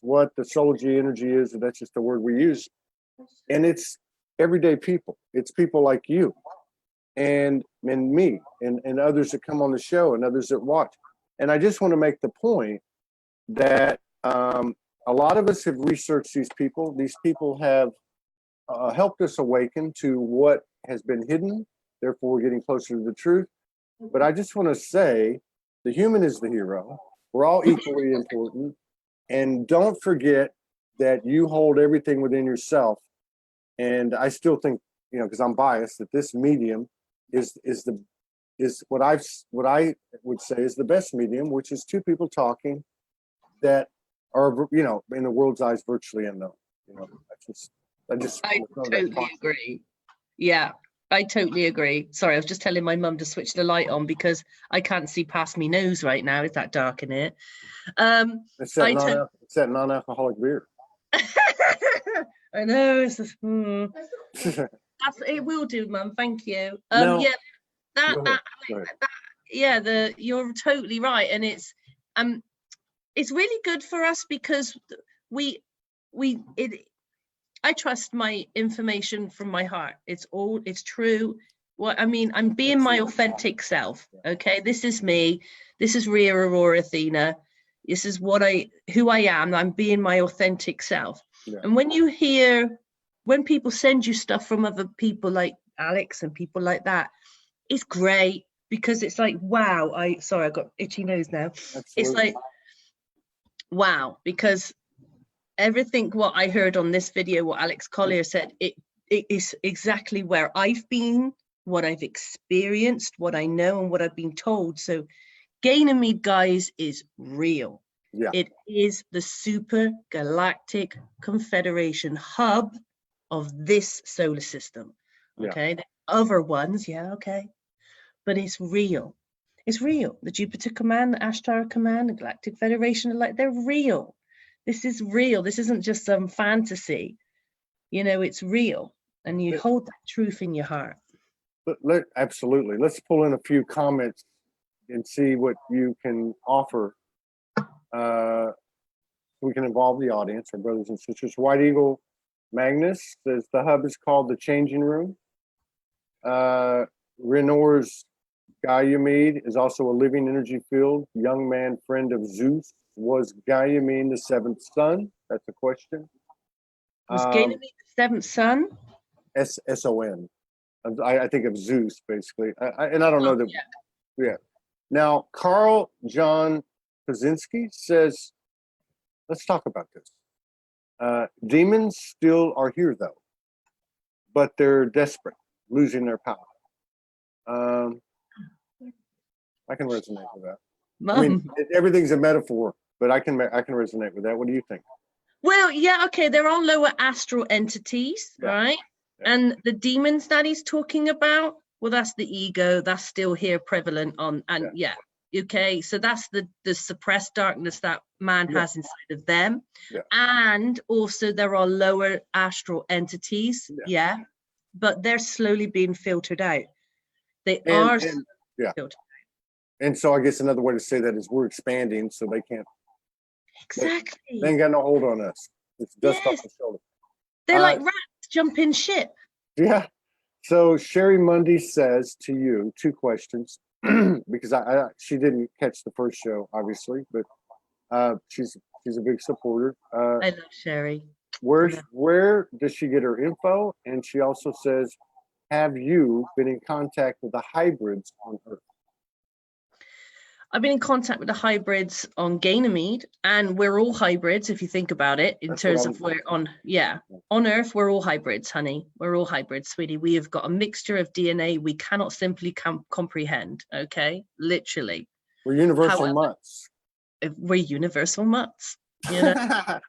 what the Soulogy energy is, and that's just the word we use. And it's everyday people. It's people like you and me and others that come on the show and others that watch. And I just want to make the point that a lot of us have researched these people. These people have helped us awaken to what has been hidden. Therefore, we're getting closer to the truth. But I just want to say the human is the hero. We're all equally important. And don't forget that you hold everything within yourself. And I still think, because I'm biased, that this medium is what I would say is the best medium, which is two people talking that are, in the world's eyes, virtually unknown. I totally agree. Yeah, I totally agree. Sorry, I was just telling my mum to switch the light on because I can't see past my nose right now. It's that dark in here. It's that non-alcoholic beer. I know. It's just, it will do, Mum. Thank you. No, you're totally right, and it's really good for us because I trust my information from my heart. It's true. I'm being my authentic self. Okay, this is me. This is Ria Aurora Athena. This is who I am. I'm being my authentic self. Yeah. And when people send you stuff from other people like Alex and people like that, it's great because it's like, wow. I got itchy nose now. Absolutely. It's like, wow, because everything what I heard on this video, what Alex Collier said, it is exactly where I've been, what I've experienced, what I know, and what I've been told. So Ganymede, guys, is real. Yeah. It is the super galactic confederation hub of this solar system. Okay, yeah. The other ones, okay, but it's real. It's real. The Jupiter Command, the Ashtar Command, the Galactic Federation, they're real. This is real. This isn't just some fantasy. It's real, and you hold that truth in your heart. Absolutely. Let's pull in a few comments and see what you can offer. We can involve the audience, our brothers and sisters. White Eagle Magnus says the hub is called the Changing Room. Renor's Ganymede is also a living energy field. Young man, friend of Zeus. Was Ganymede the seventh son? That's a question. Was Ganymede the seventh son? S-O-N. I think of Zeus, basically. And I don't know that. Yeah. Now, Carl John Kaczynski says, let's talk about this. Demons still are here, though, but they're desperate, losing their power. I can resonate with that. Mom. Everything's a metaphor, but I can resonate with that. What do you think? Well, yeah, okay. There are lower astral entities, right? Yeah. And the demons that he's talking about, well, that's the ego. That's still here prevalent on, and okay. So that's the suppressed darkness that man has inside of them. Yeah. And also there are lower astral entities, but they're slowly being filtered out. They are filtered out. And so I guess another way to say that is we're expanding, so they can't. Exactly. They ain't got no hold on us. It's dust off the shoulder. They're like rats jumping ship. Yeah. So Sherry Mundy says to you 2 questions because she didn't catch the first show, obviously, but she's a big supporter. I love Sherry. Where does she get her info? And she also says, have you been in contact with the hybrids on Earth? I've been in contact with the hybrids on Ganymede, and we're all hybrids if you think about it. In terms of we're on, on Earth we're all hybrids, honey. We're all hybrids, sweetie. We have got a mixture of DNA we cannot simply comprehend. Okay, literally. We're universal mutts. We're universal mutts. You know,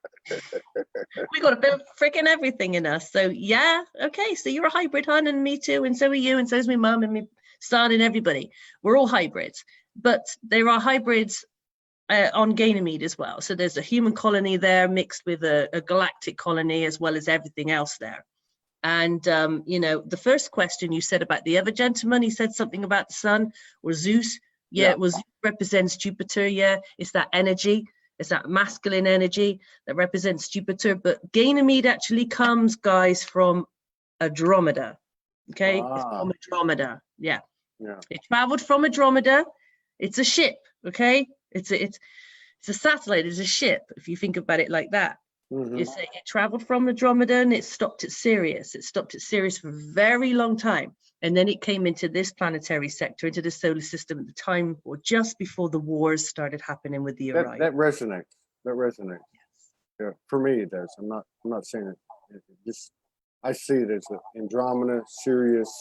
we got a bit of freaking everything in us. So yeah, okay. So you're a hybrid, hon, and me too, and so are you, and so is my mum and me son and everybody. We're all hybrids, but there are hybrids on Ganymede as well. So there's a human colony there mixed with a galactic colony as well as everything else there. And you know, the first question you said about the other gentleman, he said something about the sun or Zeus. Yeah, it was represents Jupiter. Yeah, it's that energy. It's that masculine energy that represents Jupiter. But Ganymede actually comes, guys, from Andromeda. Okay, it's from Andromeda. Yeah. It traveled from Andromeda. It's a ship. Okay, it's a satellite. It's a ship. If you think about it like that, you say it traveled from Andromeda and it stopped at Sirius. It stopped at Sirius for a very long time. And then it came into this planetary sector, into the solar system at the time or just before the wars started happening with the Orion. That resonates. Yes. Yeah, for me it does. I'm not saying it. Just I see it as Andromeda, Sirius,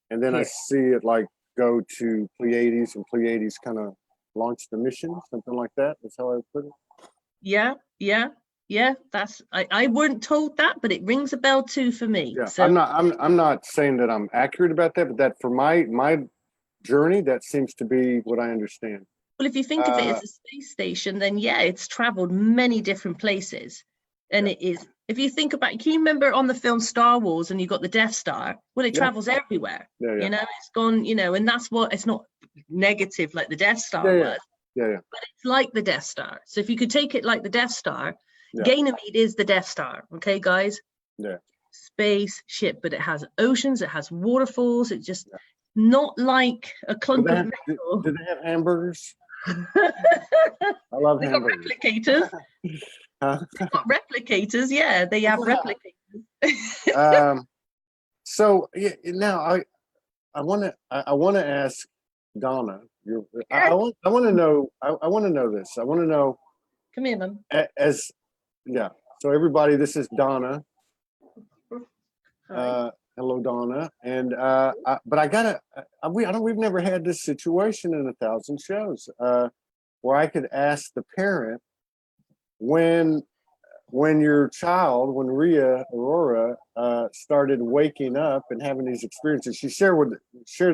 and then I see it like go to Pleiades, and Pleiades kind of launch the mission, something like that. That's how I put it. Yeah. That's I weren't told that, but it rings a bell too for me. Yeah, so, I'm not saying that I'm accurate about that, but that for my journey, that seems to be what I understand. Well, if you think of it as a space station, then yeah, it's traveled many different places, and it is. If you think about, can you remember on the film Star Wars, and you got the Death Star? Well, it travels everywhere. You know, it's gone. You know, and that's what it's not negative like the Death Star was. But it's like the Death Star. So if you could take it like the Death Star. Ganymede is the Death Star, okay, guys? Space ship, but it has oceans, it has waterfalls. It's just not like a clunk of metal. Do they have hamburgers? I love hamburgers. Got replicators. They've got replicators, yeah. They have replicators. So now I want to ask Donna. I want to know. I want to know this. I want to know. Come here, Mum. So everybody, this is Donna. Hello, Donna. And but I gotta. We've never had this situation in 1,000 shows where I could ask the parent when your child, when Ria Aurora started waking up and having these experiences. She shared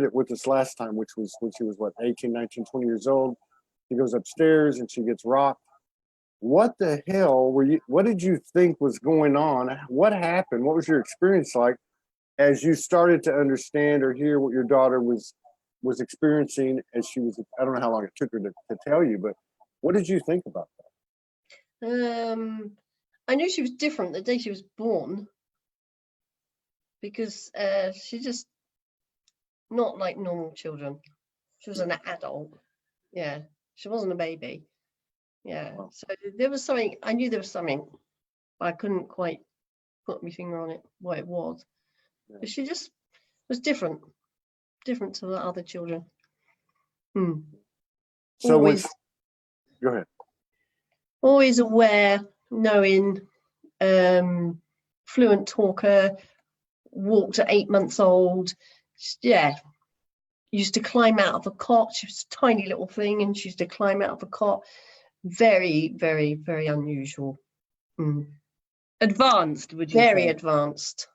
it with us last time, which was when she was 18, 19, 20 years old. She goes upstairs and she gets rocked. What the hell what did you think was going on? What happened? What was your experience like as you started to understand or hear what your daughter was experiencing as she was, I don't know how long it took her to tell you, but what did you think about that? I knew she was different the day she was born because she's just not like normal children. She was an adult. Yeah, she wasn't a baby. Yeah, so there was something, I knew there was something, but I couldn't quite put my finger on it, what it was. But she just was different to the other children. So always, go ahead. Always aware, knowing, fluent talker, walked at 8 months old. Yeah, used to climb out of a cot. She was a tiny little thing, and she used to climb out of a cot. Very, very, very unusual. Advanced, would you say? Very advanced.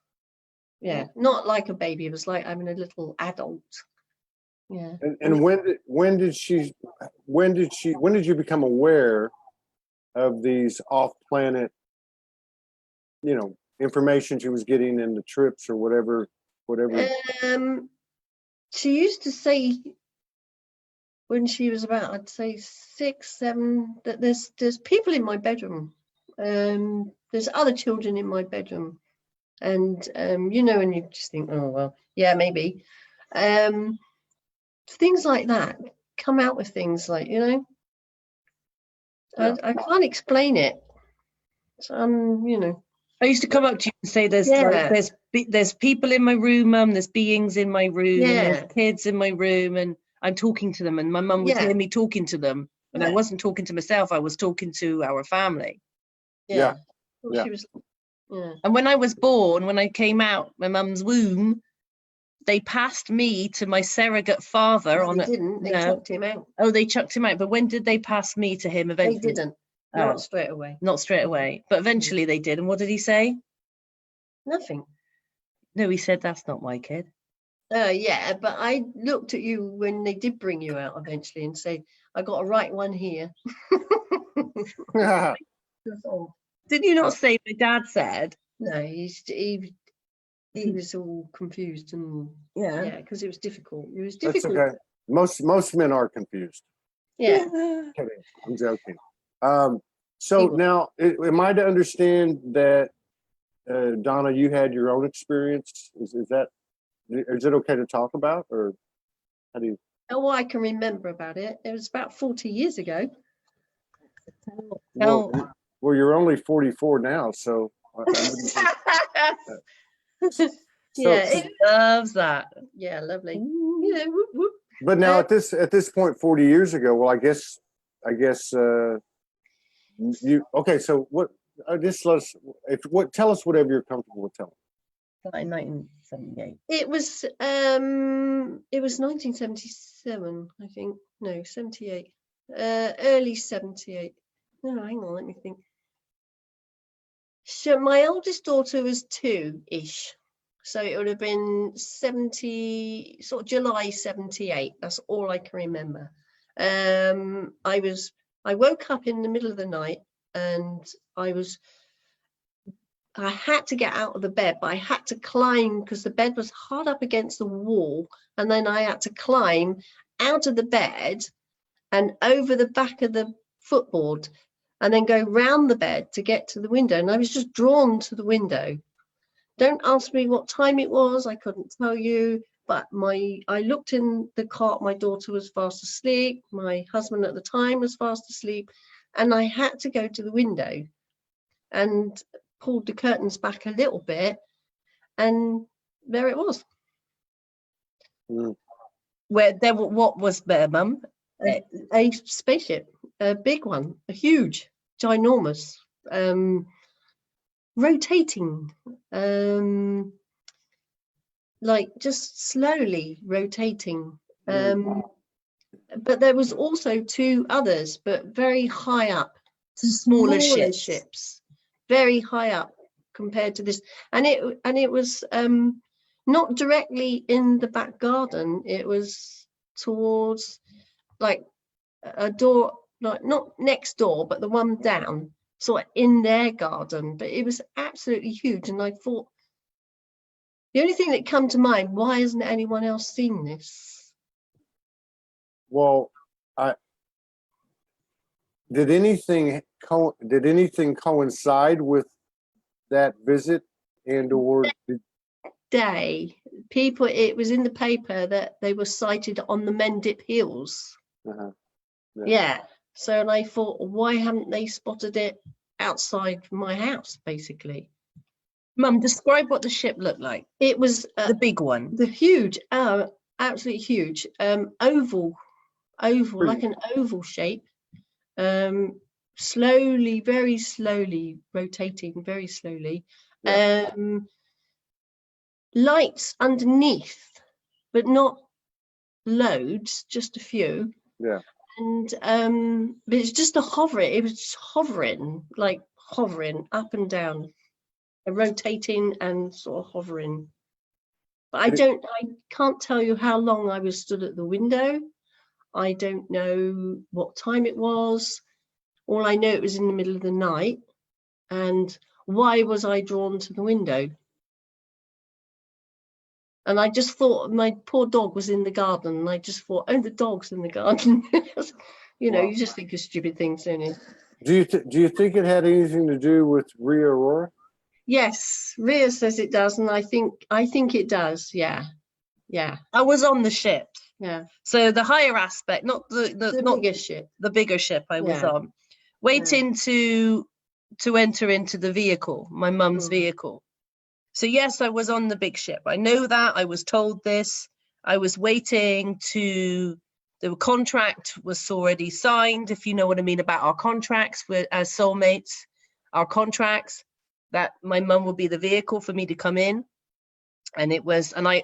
Yeah, not like a baby. It was like having a little adult. Yeah. And when did you become aware of these off-planet, information she was getting in the trips or whatever? She used to say when she was about, I'd say 6, 7, that there's people in my bedroom. There's other children in my bedroom. And, and you just think, oh, well, yeah, maybe. Things like that, come out with things like, I can't explain it. So, I used to come up to you and say, there's people in my room, Mum, there's beings in my room, and there's kids in my room, and I'm talking to them, and my mum would Yeah. hear me talking to them, and I Yeah. wasn't talking to myself. I was talking to our family. Yeah. Well, Yeah. she was. Yeah. And when I was born, when I came out my mum's womb, they passed me to my surrogate father. No, on they a, didn't. They no. chucked him out. Oh, they chucked him out. But when did they pass me to him They eventually? didn't. Oh, Not straight away. not straight away. But eventually they did. And what did he say? Nothing. No, he said, that's not my kid. Yeah, but I looked at you when they did bring you out eventually and said, I got a right one here. Did you not say my dad said? No, he was all confused and Yeah. because it was difficult. It was That's difficult. okay. Most men are confused. Yeah. Kidding. I'm joking. So He was. now, am I to understand that, Donna, you had your own experience? Is it okay to talk about, or how do you? Oh, I can remember about it. It was about 40 years ago. No. Well, you're only 44 now, so. Yeah, He loves that. yeah, lovely. Yeah, whoop, whoop. But now at this point, 40 years ago, well, I guess you okay. So what? Just let us. Tell us whatever you're comfortable with telling. In 1978. It was 1977, I think. No, 78. Early 78. No, hang on, let me think. So my oldest daughter was 2-ish. So it would have been 70, sort of July 78. That's all I can remember. I woke up in the middle of the night and I had to get out of the bed, but I had to climb because the bed was hard up against the wall. And then I had to climb out of the bed and over the back of the footboard and then go round the bed to get to the window. And I was just drawn to the window. Don't ask me what time it was. I couldn't tell you. But I looked in the cot. My daughter was fast asleep. My husband at the time was fast asleep. And I had to go to the window and pulled the curtains back a little bit. And there it was. What was there, Mum? A spaceship, a big one, a huge, ginormous, rotating, like just slowly rotating. But there was also 2 others, but very high up, Smaller ships. very high up compared to this. And it was not directly in the back garden. It was towards like a door, like not next door, but the one down, sort of in their garden. But it was absolutely huge. And I thought, the only thing that come to mind, why hasn't anyone else seen this? Well, did anything coincide with that visit, and or Day, people, it was in the paper that they were sighted on the Mendip Hills. Yeah. So, and I thought, why haven't they spotted it outside my house, basically? Mum, describe what the ship looked like. It was The big one. the huge, absolutely huge, oval, like an oval shape, slowly, very slowly rotating, very slowly. Yeah. Lights underneath, but not loads, just a few. Yeah. And but it's just a hovering. It was just hovering, like hovering up and down, rotating and sort of hovering. But I can't tell you how long I was stood at the window. I don't know what time it was. All I know, it was in the middle of the night. And why was I drawn to the window? And I just thought my poor dog was in the garden. And I just thought, oh, the dog's in the garden. You know, Wow. You just think of stupid things, don't you? Do you think it had anything to do with Ria Aurora? Yes, Ria says it does, and I think it does. Yeah. I was on the ship. Yeah. So the higher aspect, not the biggest ship. The bigger ship I was Yeah. on, waiting to enter into the vehicle, my mum's vehicle. So yes, I was on the big ship. I know that. I was told this. I was waiting to The contract was already signed, if you know what I mean about our contracts as soulmates, our contracts, that my mum would be the vehicle for me to come in. And it was, and I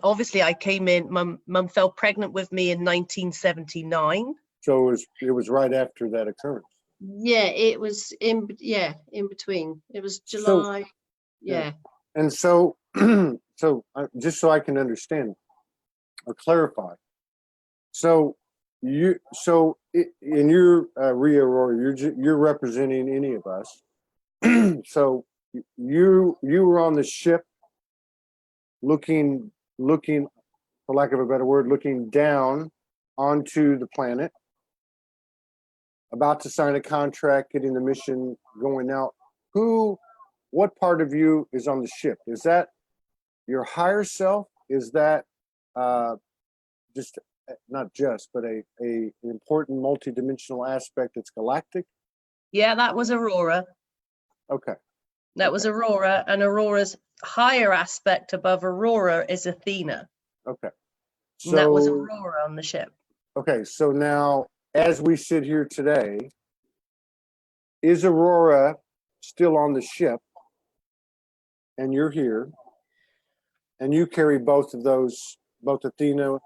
came in, mum fell pregnant with me in 1979. So it was right after that occurrence. Yeah, it was in between. It was July. Yeah. And so, just so I can understand or clarify. So you're Ria Aurora, you're representing any of us. So you were on the ship looking, for lack of a better word, looking down onto the planet, about to sign a contract, getting the mission going out. What part of you is on the ship? Is that your higher self? Is that but an important multidimensional aspect that's galactic? Yeah, that was Aurora. Okay. That was Aurora, and Aurora's higher aspect above Aurora is Athena. Okay. And that was Aurora on the ship. Okay, so now, as we sit here today, is Aurora still on the ship? And you're here, and you carry both of those, both Athena,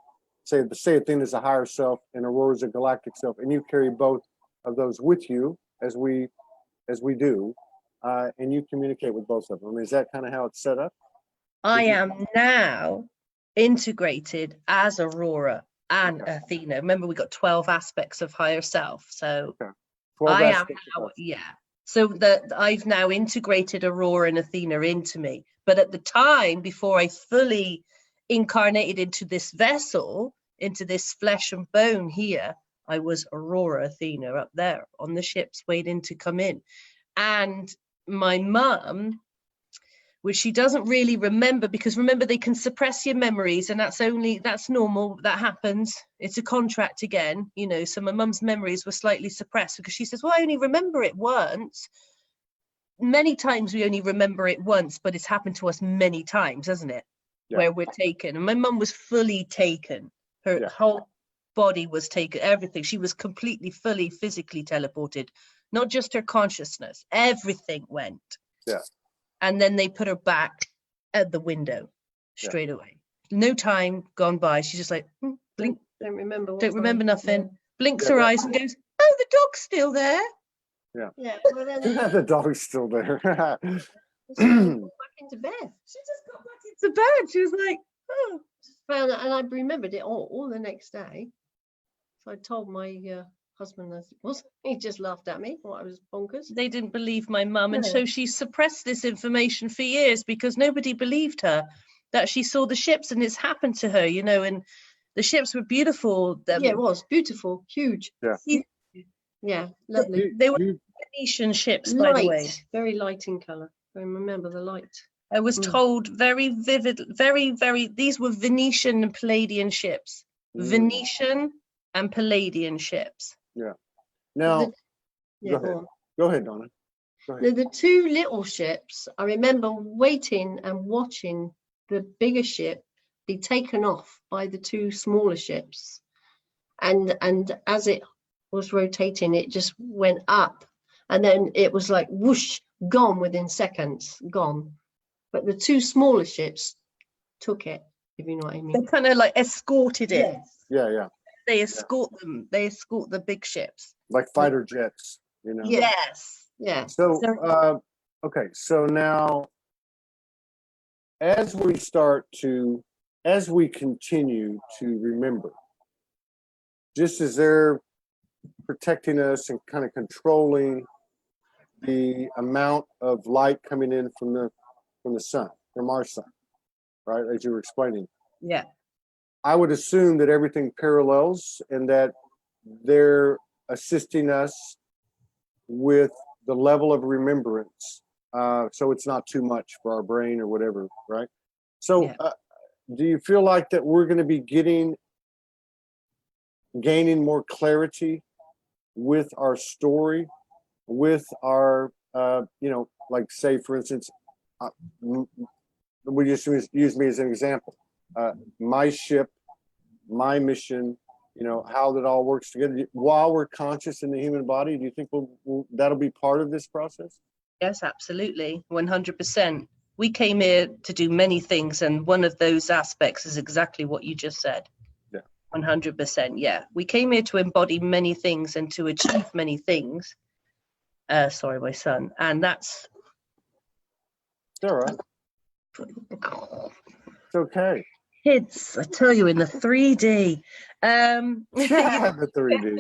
say Athena's a higher self and Aurora's a galactic self, and you carry both of those with you as we do, and you communicate with both of them. I mean, is that kind of how it's set up? I am now integrated as Aurora and Athena. Remember, we got 12 aspects of higher self. So 12 I am aspects now, So that I've now integrated Aurora and Athena into me. But at the time, before I fully incarnated into this vessel, into this flesh and bone here, I was Aurora Athena up there on the ships waiting to come in. And my mum, which she doesn't really remember, because remember, they can suppress your memories, and that's normal, that happens. It's a contract again, you know. So my mum's memories were slightly suppressed because she says, well, I only remember it once. Many times we only remember it once, but it's happened to us many times, hasn't it? Yeah. Where we're taken. And my mum was fully taken. Her whole body was taken, everything. She was completely, fully, physically teleported. Not just her consciousness, everything went. Yeah. And then they put her back at the window straight away. No time gone by. She's just like, blink. Don't remember nothing. Yeah. Blinks her eyes and goes, oh, the dog's still there. Yeah. Yeah. Well, then the dog's still there. Back into bed. She just got back into bed. She was like, oh. Found that, and I remembered it all the next day. So I told my husband that it was. He just laughed at me. Thought I was bonkers. They didn't believe my mum, and so she suppressed this information for years because nobody believed her that she saw the ships, and it's happened to her, you know. And the ships were beautiful. Yeah, it was beautiful, huge. Yeah, lovely. They were Venetian ships, light, by the way. Very light in colour. I remember the light. I was told very vivid, very. These were Venetian and Palladian ships. Venetian and Palladian ships. Yeah. Now, go ahead, Donna. Go ahead. The two little ships, I remember waiting and watching the bigger ship be taken off by the two smaller ships. And as it was rotating, it just went up. And then it was like whoosh, gone within seconds, gone. But the two smaller ships took it, if you know what I mean. They kind of like escorted it. Yes. Yeah. They escort them. They escort the big ships. Like fighter jets, you know. Yes. Yeah. So, okay. So now, as we continue to remember, just as they're protecting us and kind of controlling the amount of light coming in from the sun, from our sun, right? As you were explaining. Yeah. I would assume that everything parallels and that they're assisting us with the level of remembrance. So it's not too much for our brain or whatever, right? So do you feel like that we're going to be gaining more clarity with our story, with our, like say, for instance, we just use me as an example. My ship, my mission, you know, how that all works together while we're conscious in the human body? Do you think that'll be part of this process? Yes, absolutely. 100%. We came here to do many things, and one of those aspects is exactly what you just said. Yeah. 100%. Yeah. We came here to embody many things and to achieve many things. Sorry, my son. And that's... It's all right. It's okay. Kids, I tell you, in the 3D. The 3D.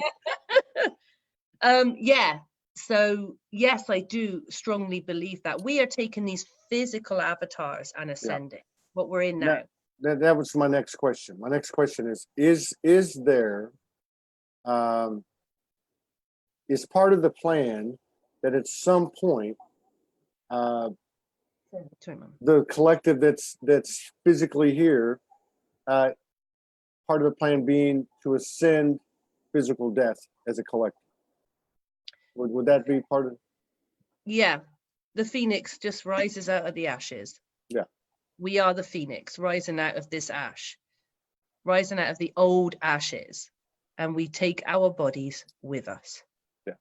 Yeah. So yes, I do strongly believe that we are taking these physical avatars and ascending. What we're in now. That was my next question. My next question is there is part of the plan that at some point the collective that's physically here, part of the plan being to ascend physical death as a collective? Would that be part of? Yeah, the phoenix just rises out of the ashes. Yeah, we are the phoenix rising out of this ash, rising out of the old ashes, and we take our bodies with us. Yeah,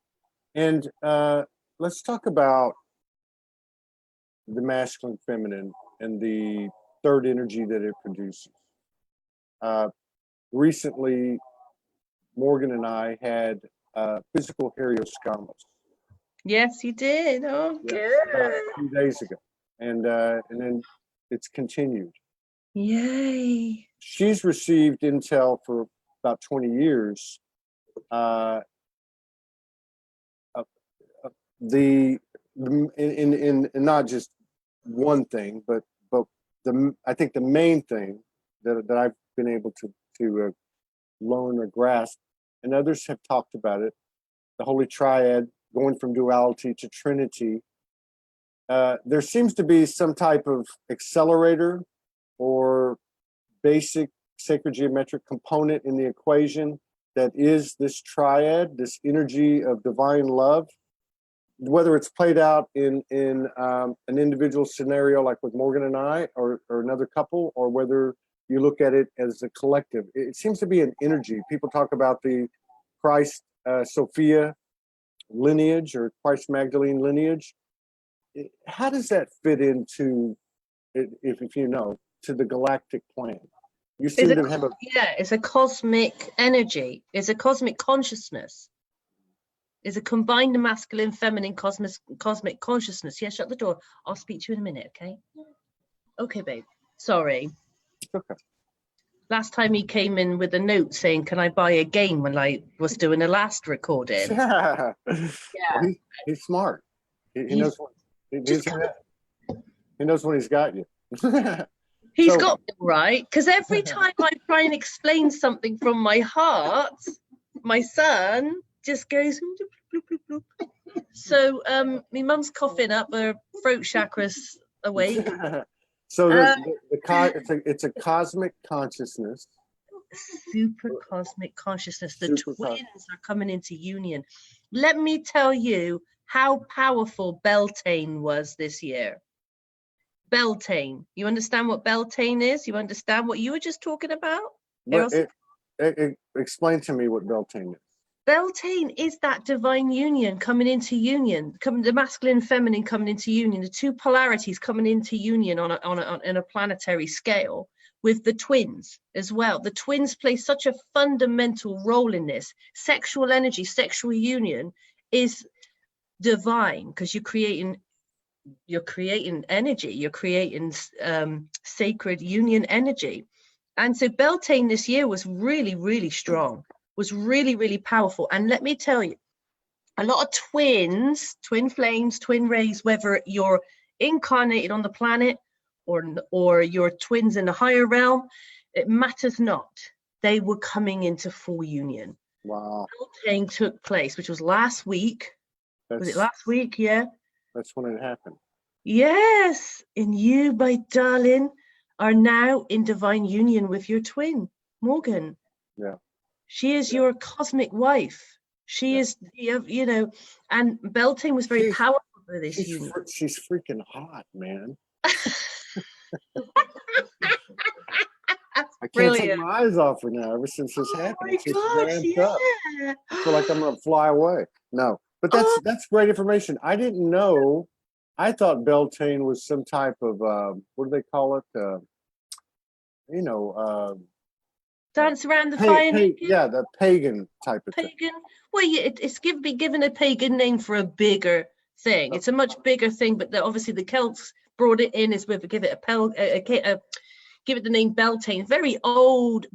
and let's talk about the masculine, feminine, and the third energy that it produces. Recently, Morgan and I had physical helioscomas. Yes, you did. Oh, yes, good. about a few days ago, and then it's continued. Yay! She's received intel for about 20 years. In not just one thing, but I think the main thing that I've been able to learn or grasp, and others have talked about it, the Holy Triad, going from duality to Trinity. There seems to be some type of accelerator or basic sacred geometric component in the equation that is this triad, this energy of divine love. Whether it's played out in an individual scenario like with Morgan and I, or another couple, or whether you look at it as a collective, it seems to be an energy. People talk about the Christ Sophia lineage or Christ Magdalene lineage. How does that fit into, if you know, to the galactic plan? You seem to have it's a cosmic energy. It's a cosmic consciousness. It's a combined masculine, feminine, cosmic consciousness. Yeah, shut the door. I'll speak to you in a minute, okay? Okay, babe. Sorry. Okay. Last time he came in with a note saying, "Can I buy a game?" when I was doing the last recording. Yeah. Well, he's smart. He knows what he knows when he's got you. He's got me right, because every time I try and explain something from my heart, my son just goes bloop, bloop, bloop. So my mum's coughing up, her throat chakra's awake. So it's a cosmic consciousness. Super cosmic consciousness. The twins are coming into union. Let me tell you how powerful Beltane was this year. Beltane. You understand what Beltane is? You understand what you were just talking about? Explain to me what Beltane is. Beltane is that divine union coming into union, the masculine and feminine coming into union, the two polarities coming into union on a planetary scale, with the twins as well. The twins play such a fundamental role in this. Sexual energy, sexual union is divine, because you're creating energy, you're creating sacred union energy. And so Beltane this year was really, really strong, was really, really powerful. And let me tell you, a lot of twins, twin flames, twin rays, whether you're incarnated on the planet or you're twins in the higher realm, it matters not. They were coming into full union. Wow. Beltane took place, which was last week. Was it last week? Yeah. That's when it happened. Yes. And you, my darling, are now in divine union with your twin, Morgan. Yeah. She is your cosmic wife. She is, you know, and Beltane was very powerful for this union. She's freaking hot, man. I can't take Brilliant. my eyes off her now. Ever since this Oh happened, my it's just gosh, ramped up. yeah. I feel like I'm gonna fly away. No, but Oh, that's great information. I didn't know. I thought Beltane was some type of what do they call it? You know, dance around the fire naked. yeah, the pagan type of thing. Pagan. Well, yeah, it's be given a pagan name for a bigger thing. It's a much bigger thing, but obviously the Celts brought it in as with give it give it the name Beltane. Very old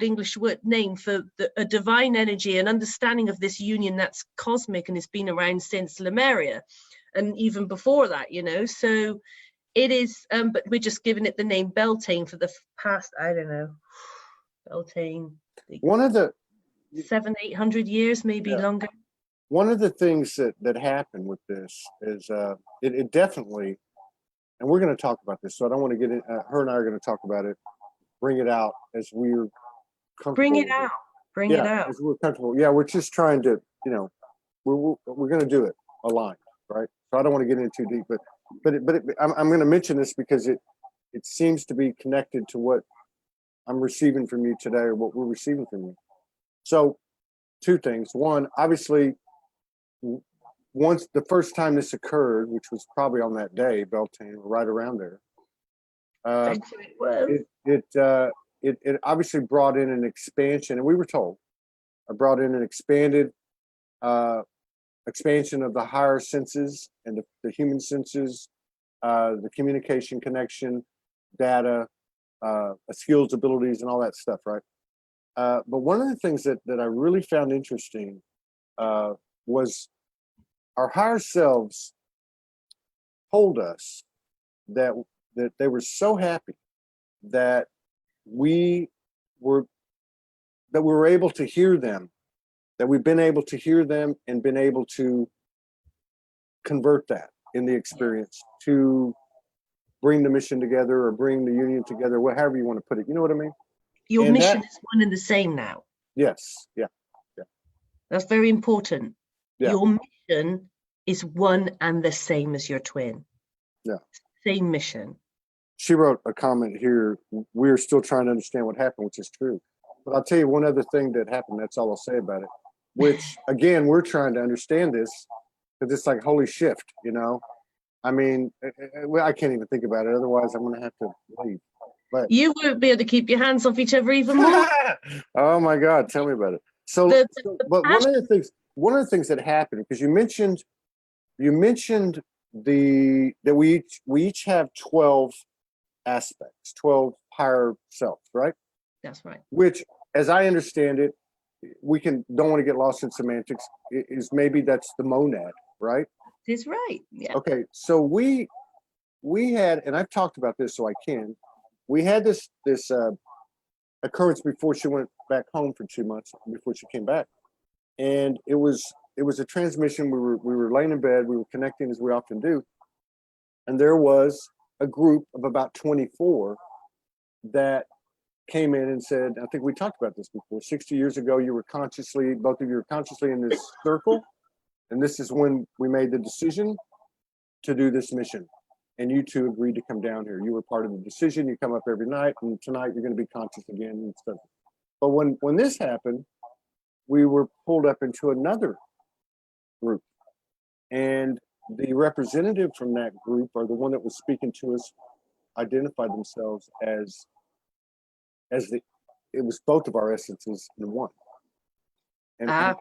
English word name for a divine energy, an understanding of this union that's cosmic and it's been around since Lemuria, and even before that, you know. So it is, but we're just giving it the name Beltane for the past, I don't know, Beltane. One of the 700-800 years, maybe longer. One of the things that happened with this is it definitely, and we're going to talk about this, so I don't want to get in. Her and I are going to talk about it, bring it out as we're comfortable. Bring it out. Bring it out. As we're comfortable. Yeah, we're just trying to, you know, we're going to do it aligned, right? So I don't want to get in too deep, but I'm going to mention this because it seems to be connected to what I'm receiving from you today, or what we're receiving from you. So, two things. One, obviously, once the first time this occurred, which was probably on that day, Beltane, right around there, it obviously brought in an expansion, and we were told, I brought in an expanded expansion of the higher senses and the human senses, the communication, connection, data, skills, abilities, and all that stuff, right? But one of the things that I really found interesting was our higher selves told us that they were so happy that we were able to hear them, that we've been able to hear them and been able to convert that in the experience to bring the mission together or bring the union together, however you want to put it. You know what I mean? Your And mission is one and the same now. Yes. Yeah. That's very important. Yeah. Your mission is one and the same as your twin. Yeah. Same mission. She wrote a comment here. We're still trying to understand what happened, which is true. But I'll tell you one other thing that happened. That's all I'll say about it. Which, again, we're trying to understand this because it's like holy shift, you know? I mean, I can't even think about it. Otherwise, I'm going to have to leave. But you won't be able to keep your hands off each other even more. Oh my God, tell me about it. But one of the things that happened, because you mentioned that we each have 12 aspects, 12 higher selves, right? That's right. Which, as I understand it, don't want to get lost in semantics, is maybe that's the monad, right? That's right. Yeah. Okay, so we had, and I've talked about this, so I can. We had this occurrence before she went back home for 2 months, before she came back, and it was a transmission. We were laying in bed, we were connecting as we often do, and there was a group of about 24 that came in and said, I think we talked about this before, 60 years ago, both of you were consciously in this circle, and this is when we made the decision to do this mission. And you two agreed to come down here. You were part of the decision. You come up every night, and tonight you're going to be conscious again and stuff. But when this happened, we were pulled up into another group, and the representative from that group, or the one that was speaking to us, identified themselves as it was both of our essences in one. Yeah.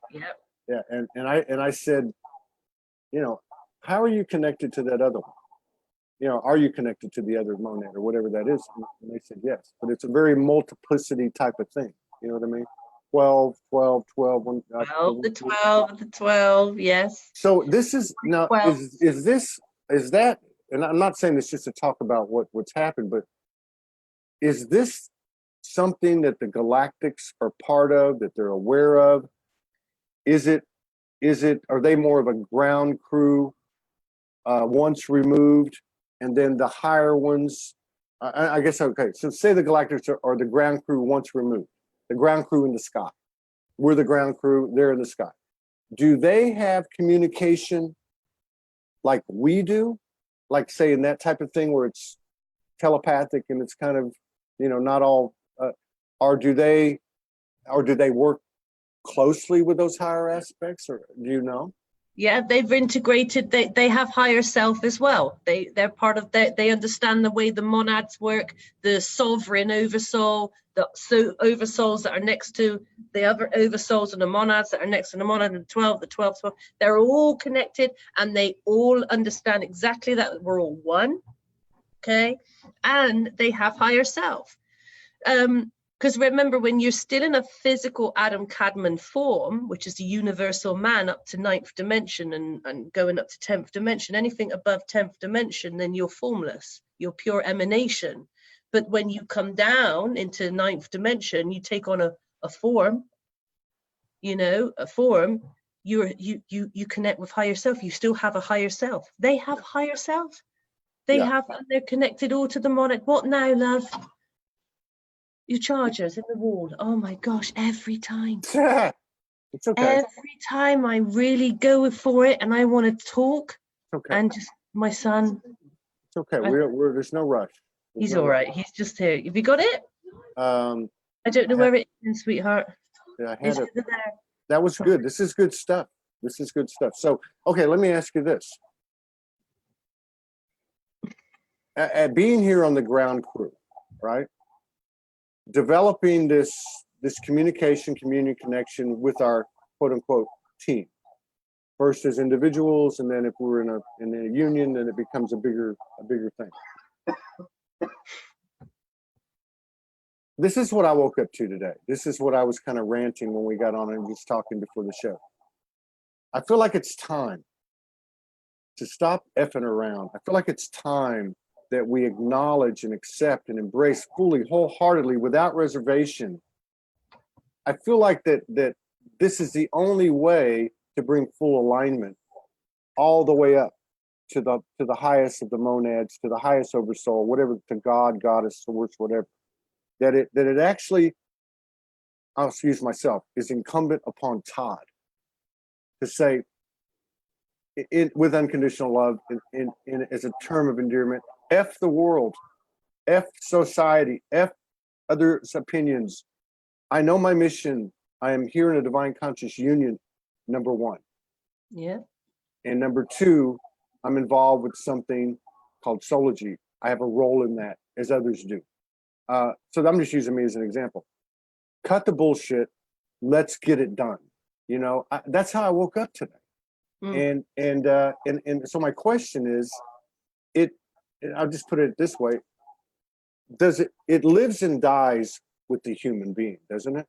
Yeah, and I said, you know, how are you connected to that other one? You know, are you connected to the other monad or whatever that is? And they said yes, but it's a very multiplicity type of thing. You know what I mean? 12, 12, 12. the 12, yes. So this is now, 12. is that, and I'm not saying this just to talk about what's happened, but is this something that the galactics are part of, that they're aware of? Are they more of a ground crew once removed, and then the higher ones, I guess, okay, so say the galactics are the ground crew once removed, the ground crew in the sky. We're the ground crew, they're in the sky. Do they have communication like we do? Like, say, in that type of thing where it's telepathic and it's kind of, you know, not all, or do they work closely with those higher aspects, or do you know? Yeah, they've integrated, they have higher self as well. They're part of that. They understand the way the monads work, the sovereign oversoul, the oversouls that are next to the other oversouls, and the monads that are next to the monad, and the 12. They're all connected, and they all understand exactly that we're all one. Okay, and they have higher self. Because remember, when you're still in a physical Adam Kadmon form, which is the universal man up to 9th dimension and going up to 10th dimension, anything above 10th dimension, then you're formless, you're pure emanation. But when you come down into 9th dimension, you take on a form, you know, a form, you connect with higher self. You still have a higher self. They have higher self. They have, and they're connected all to the monad. What now, love? Your charger's in the wall. Oh my gosh, every time. It's okay. Every time I really go for it and I want to talk. Okay. And just my son. It's okay. We're there's no rush. He's all right. He's just here. Have you got it? I don't know where it is, sweetheart. Yeah, I had it. There. That was good. This is good stuff. This is good stuff. So, okay, let me ask you this. At being here on the ground crew, right? Developing this communication, community connection with our quote unquote team. First as individuals, and then if we're in a union, then it becomes a bigger thing. This is what I woke up to today. This is what I was kind of ranting when we got on and just talking before the show. I feel like it's time to stop effing around. I feel like it's time that we acknowledge and accept and embrace fully, wholeheartedly, without reservation. I feel like that this is the only way to bring full alignment all the way up to the highest of the monads, to the highest oversoul, whatever, to God, goddess, source, whatever. That it actually, I'll excuse myself, is incumbent upon Todd to say, with unconditional love, in as a term of endearment, F the world, F society, F others' opinions. I know my mission. I am here in a divine conscious union, number one. Yeah. And number two, I'm involved with something called Soulogy. I have a role in that, as others do. So I'm just using me as an example. Cut the bullshit. Let's get it done. You know, that's how I woke up today. And so my question is, I'll just put it this way: it lives and dies with the human being, doesn't it?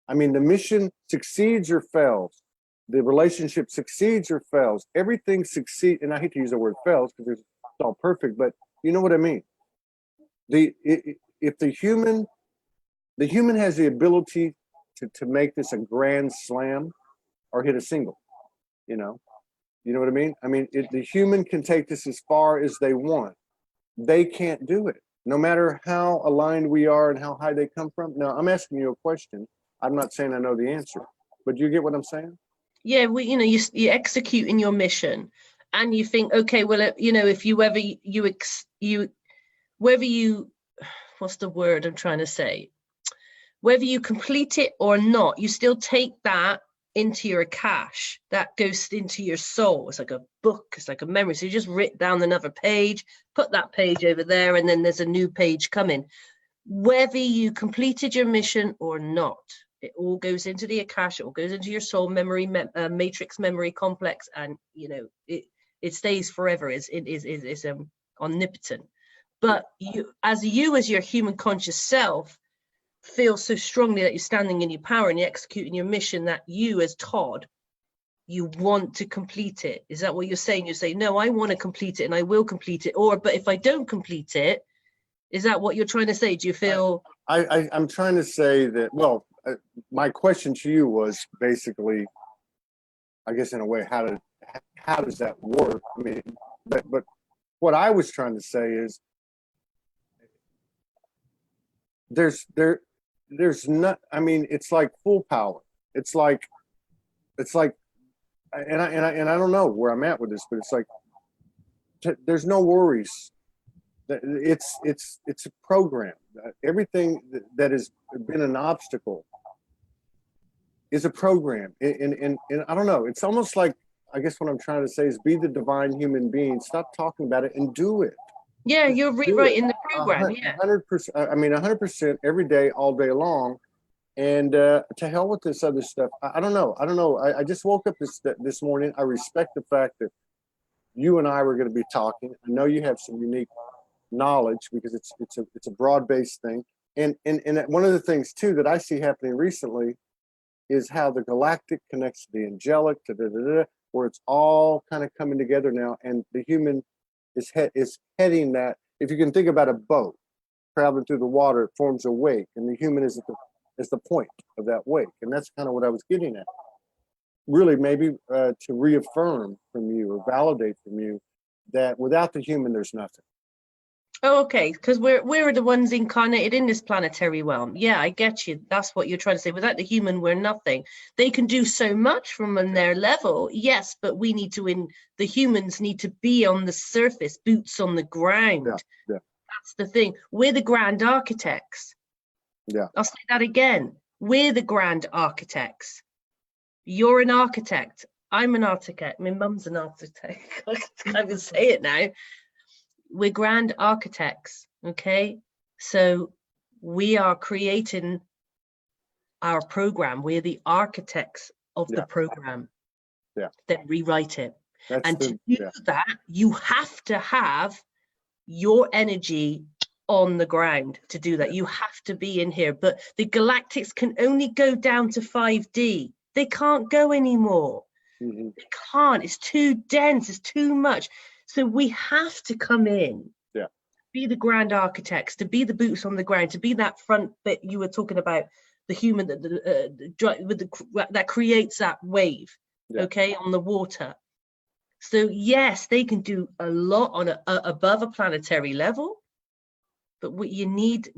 I mean, the mission succeeds or fails. The relationship succeeds or fails. Everything succeeds, and I hate to use the word fails because it's all perfect, but you know what I mean. If the human has the ability to make this a grand slam or hit a single, you know what I mean? I mean, the human can take this as far as they want. They can't do it, no matter how aligned we are and how high they come from. Now, I'm asking you a question. I'm not saying I know the answer, but do you get what I'm saying? Yeah, well, you know, you execute in your mission, and you think, okay, well, you know, if you ever whether you, what's the word I'm trying to say? Whether you complete it or not, you still take that into your cache. That goes into your soul. It's like a book. It's like a memory. So you just write down another page, put that page over there, and then there's a new page coming. Whether you completed your mission or not, it all goes into the cache. It all goes into your soul memory, matrix memory complex, and you know it stays forever. It is omnipotent. But you as your human conscious self, feel so strongly that you're standing in your power and you're executing your mission, that you as Todd, you want to complete it. Is that what you're saying? You say, no, I want to complete it and I will complete it. Or, but if I don't complete it, is that what you're trying to say? Do you feel? I'm trying to say that, well, my question to you was basically, I guess in a way, how does that work? I mean, but what I was trying to say is there's not, I mean, it's like full power. It's like, and I don't know where I'm at with this, but it's like, there's no worries. It's a program. Everything that has been an obstacle is a program. And I don't know. It's almost like, I guess what I'm trying to say is be the divine human being. Stop talking about it and do it. Yeah, you're rewriting the program. 100%. I mean, 100% every day, all day long. And to hell with this other stuff. I don't know. I just woke up this morning. I respect the fact that you and I were going to be talking. I know you have some unique knowledge because it's a broad-based thing. And one of the things too that I see happening recently is how the galactic connects to the angelic, where it's all kind of coming together now, and the human is heading that. If you can think about a boat traveling through the water, it forms a wake, and the human is the point of that wake, and that's kind of what I was getting at. Really, maybe to reaffirm from you or validate from you that without the human, there's nothing. Oh, okay, because we're the ones incarnated in this planetary realm. Yeah, I get you. That's what you're trying to say. Without the human, we're nothing. They can do so much from on their level, yes, but we need to. The humans need to be on the surface, boots on the ground. Yeah. That's the thing. We're the grand architects. Yeah. I'll say that again. We're the grand architects. You're an architect. I'm an architect. My mum's an architect. I can't even say it now. We're grand architects, okay? So we are creating our program. We're the architects of the program. Yeah. Then rewrite it. To do that, you have to have your energy on the ground to do that. You have to be in here. But the galactics can only go down to 5D. They can't go anymore. Mm-hmm. They can't. It's too dense. It's too much. So we have to come in, be the grand architects, to be the boots on the ground, to be that front bit you were talking about, the human that creates that wave, okay, on the water. So yes, they can do a lot on above a planetary level, but we need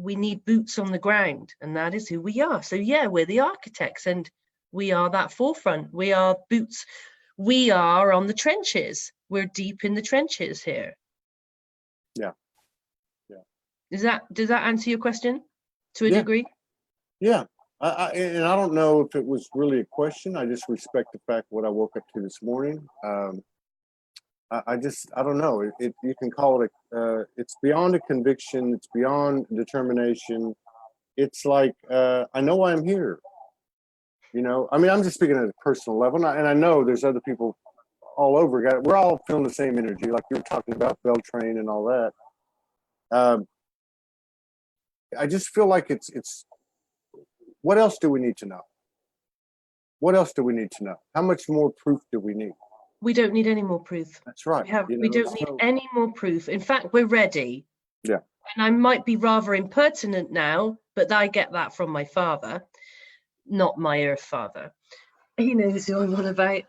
boots on the ground, and that is who we are. So yeah, we're the architects, and we are that forefront. We are boots. We are on the trenches. We're deep in the trenches here. Yeah. Does that answer your question to a degree? Yeah. And I don't know if it was really a question. I just respect the fact what I woke up to this morning. I don't know. You can call it it's beyond a conviction. It's beyond determination. It's like I know why I'm here. You know, I mean, I'm just speaking at a personal level, and I know there's other people all over. We're all feeling the same energy, like you were talking about Beltrain and all that. I just feel like it's. What else do we need to know? What else do we need to know? How much more proof do we need? We don't need any more proof. That's right. We don't need any more proof. In fact, we're ready. Yeah. And I might be rather impertinent now, but I get that from my father, not my earth father. He knows who I'm on about.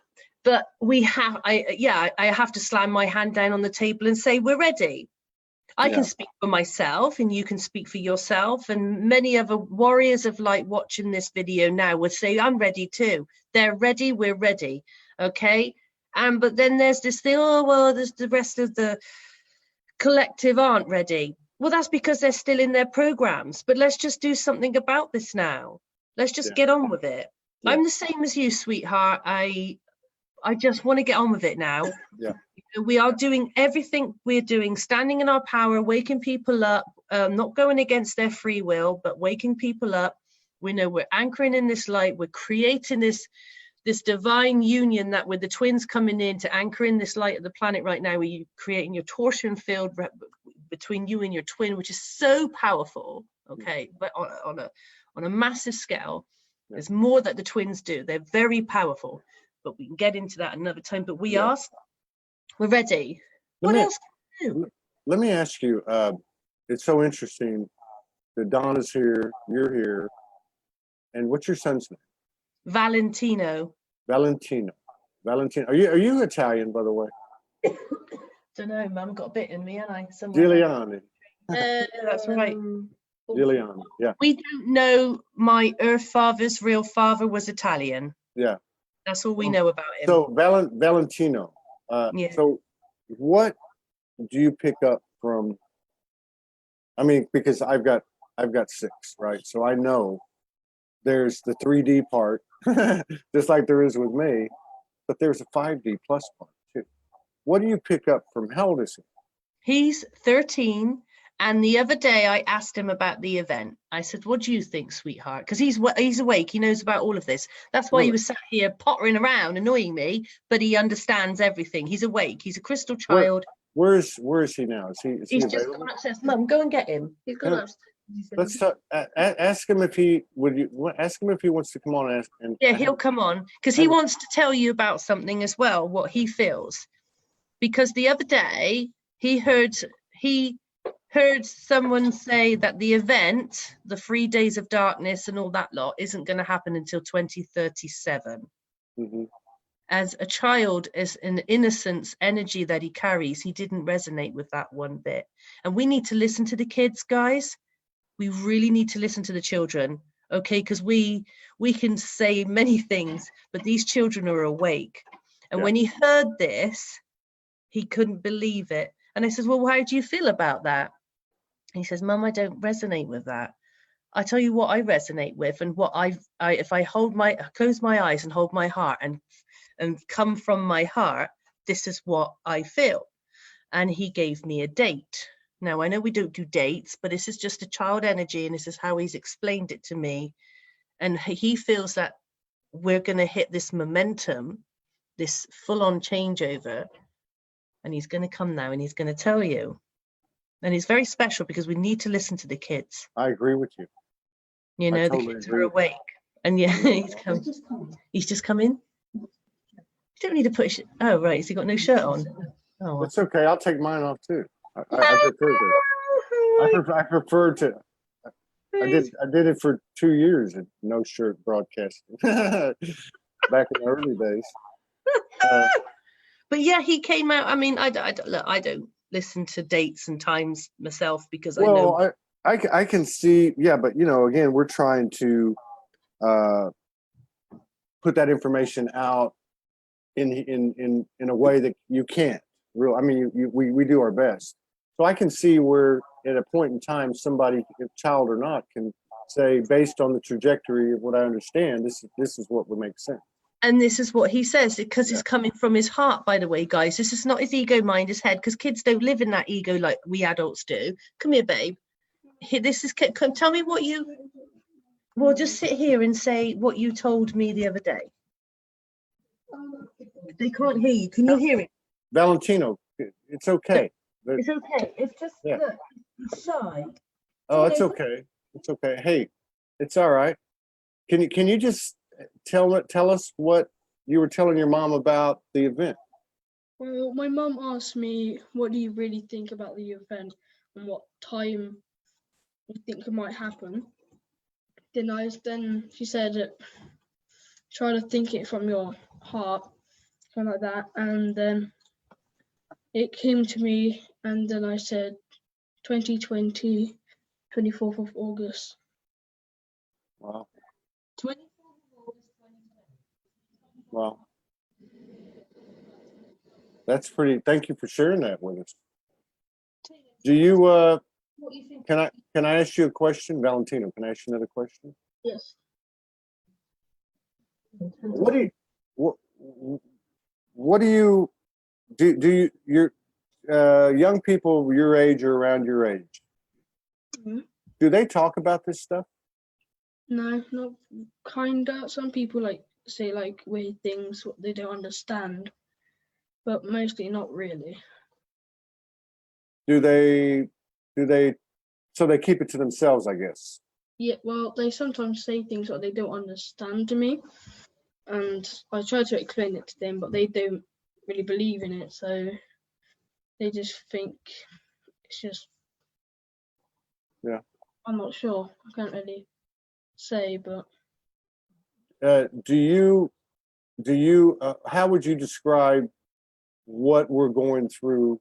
But I have to slam my hand down on the table and say, we're ready. I can speak for myself, and you can speak for yourself. And many other warriors of light watching this video now would say, I'm ready too. They're ready, we're ready. Okay. But then there's this thing, there's the rest of the collective aren't ready. Well, that's because they're still in their programs. But let's just do something about this now. Let's just get on with it. Yeah. I'm the same as you, sweetheart. I just want to get on with it now. Yeah. We are doing everything we're doing, standing in our power, waking people up, not going against their free will, but waking people up. We know we're anchoring in this light. We're creating this divine union that with the twins coming in to anchor in this light of the planet right now, where you're creating your torsion field between you and your twin, which is so powerful. Okay, but on a massive scale, there's more that the twins do. They're very powerful, but we can get into that another time. But we're ready. What else can we do? Let me ask you, it's so interesting that Donna's here, you're here, and what's your son's name? Valentino. Are you Italian, by the way? Don't know, Mum, got a bit in me, and I Giuliani. That's right. Giuliani, yeah. We don't know my earth father's real father was Italian. Yeah. That's all we know about him. So Valentino. So what do you pick up from I mean, because I've got 6, right? So I know there's the 3D part, just like there is with me, but there's a 5D plus part too. What do you pick up from, how old is he? He's 13. And the other day I asked him about the event. I said, what do you think, sweetheart? Because he's awake. He knows about all of this. That's why he was sat here pottering around, annoying me, but he understands everything. He's awake. He's a crystal child. Where is he now? Is he He's available? just gone upstairs. Mum, go and get him. He's gone upstairs. Let's talk, ask him if he wants to come on and yeah, he'll come on because he wants to tell you about something as well, what he feels. Because the other day he heard someone say that the event, the 3 days of darkness and all that lot, isn't going to happen until 2037. Mm-hmm. As a child, as an innocence energy that he carries, he didn't resonate with that one bit. And we need to listen to the kids, guys. We really need to listen to the children, okay? Because we can say many things, but these children are awake. And when he heard this, he couldn't believe it. And I said, well, how do you feel about that? And he says, Mum, I don't resonate with that. I tell you what I resonate with, and what if I close my eyes and hold my heart and come from my heart, this is what I feel. And he gave me a date. Now, I know we don't do dates, but this is just a child energy, and this is how he's explained it to me. And he feels that we're going to hit this momentum, this full-on changeover, and he's going to come now and he's going to tell you. And it's very special because we need to listen to the kids. I agree with you. You know, the kids are awake. And yeah, he's coming. He's just come in. You don't need to put oh, right. Has he got no shirt on? Oh, it's okay. I'll take mine off too. I prefer to. I did it for 2 years at no shirt broadcasting back in the early days. But yeah, he came out. I mean, I don't listen to dates and times myself because I know. Well, I can see, yeah, but you know, again, we're trying to put that information out in a way that you can't. I mean, we do our best. So I can see where at a point in time, somebody, child or not, can say, based on the trajectory of what I understand, this is what would make sense. And this is what he says, because it's coming from his heart, by the way, guys. This is not his ego mind, his head, because kids don't live in that ego like we adults do. Come here, babe. This is, tell me what you, well, just sit here and say what you told me the other day. They can't hear you. Can you hear it? Valentino, it's okay. It's okay. It's just, look, he's shy. Oh, it's okay. It's okay. Hey, it's all right. Can you just tell us what you were telling your mom about the event? Well, my mum asked me, what do you really think about the event and what time you think it might happen? Then she said, try to think it from your heart, something like that. And then it came to me, and then I said 2020, 24th of August. Wow. 24th of August, 2020. Wow. That's pretty, thank you for sharing that with us. Do you, what do you think? Can I ask you a question? Valentino, can I ask you another question? Yes. What do you your young people your age or around your age, Mm-hmm. do they talk about this stuff? No, not kinda. Some people say weird things what they don't understand, but mostly not really. Do they so they keep it to themselves, I guess? Yeah, well, they sometimes say things that they don't understand to me, and I try to explain it to them, but they don't really believe in it, so they just think it's just, yeah. I'm not sure. I can't really say, but Do you how would you describe what we're going through,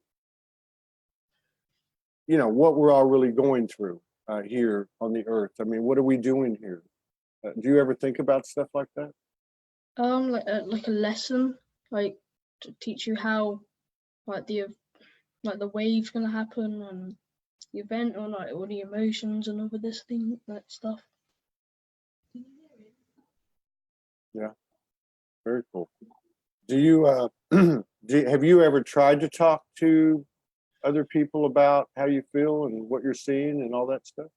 you know, what we're all really going through here on the earth? I mean, what are we doing here? Do you ever think about stuff like that? like a lesson, like to teach you how the wave's gonna happen, and event, or like all the emotions and all of this thing, that stuff. Very cool. Do you have you ever tried to talk to other people about how you feel and what you're seeing and all that stuff?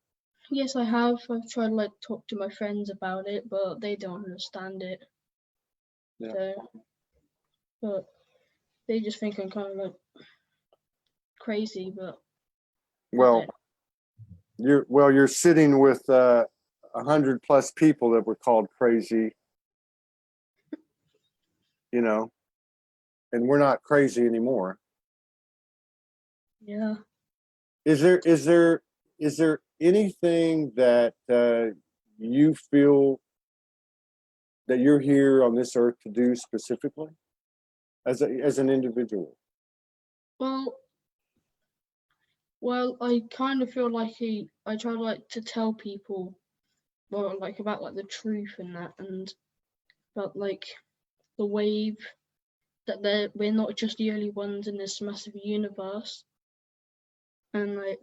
Yes, I have. I've tried to like talk to my friends about it, but they don't understand it. Yeah. So, but they just think I'm kind of like crazy, but Well, you're sitting with 100+ people that were called crazy, you know, and we're not crazy anymore. yeah. Is there anything that you feel that you're here on this earth to do specifically as an individual? Well, I kind of feel like I try like to tell people, well, like about like the truth and that, and about like the wave that we're not just the only ones in this massive universe, and like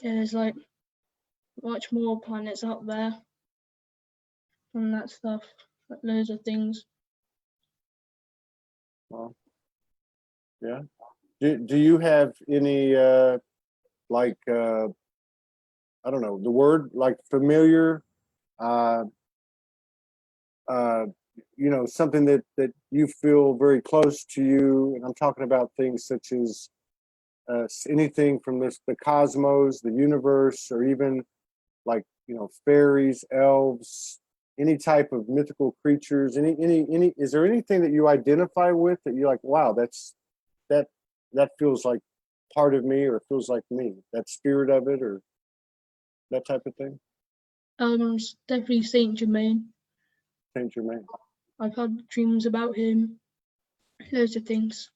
there's like much more planets out there and that stuff, like loads of things. Well, yeah. Do you have any like I don't know the word, like familiar you know, something that you feel very close to you? And I'm talking about things such as anything from the cosmos, the universe, or even like, you know, fairies, elves, any type of mythical creatures. Any is there anything that you identify with that you're like, wow, that feels like part of me, or feels like me, that spirit of it, or that type of thing? Definitely Saint-Germain. Saint-Germain. I've had dreams about him, loads of things.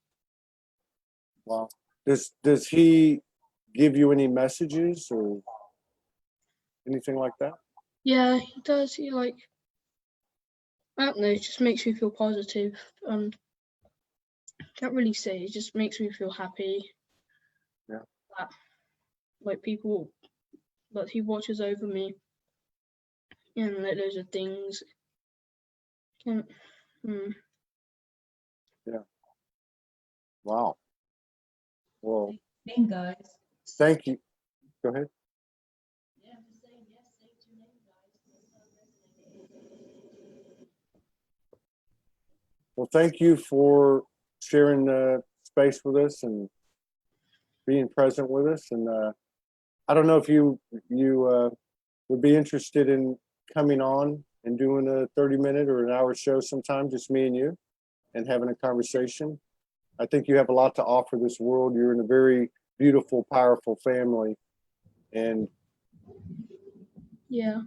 Wow. Does he give you any messages or anything like that? Yeah, he does. He like, I don't know, it just makes me feel positive, and can't really say, it just makes me feel happy. Yeah. That, like, people, that he watches over me, and like loads of things. Can't, Yeah. Wow. Well, Guys. thank you. Go ahead. Well, thank you for sharing space with us and being present with us. And I don't know if you would be interested in coming on and doing a 30-minute or an hour show sometime, just me and you, and having a conversation. I think you have a lot to offer this world. You're in a very beautiful, powerful family, and yeah.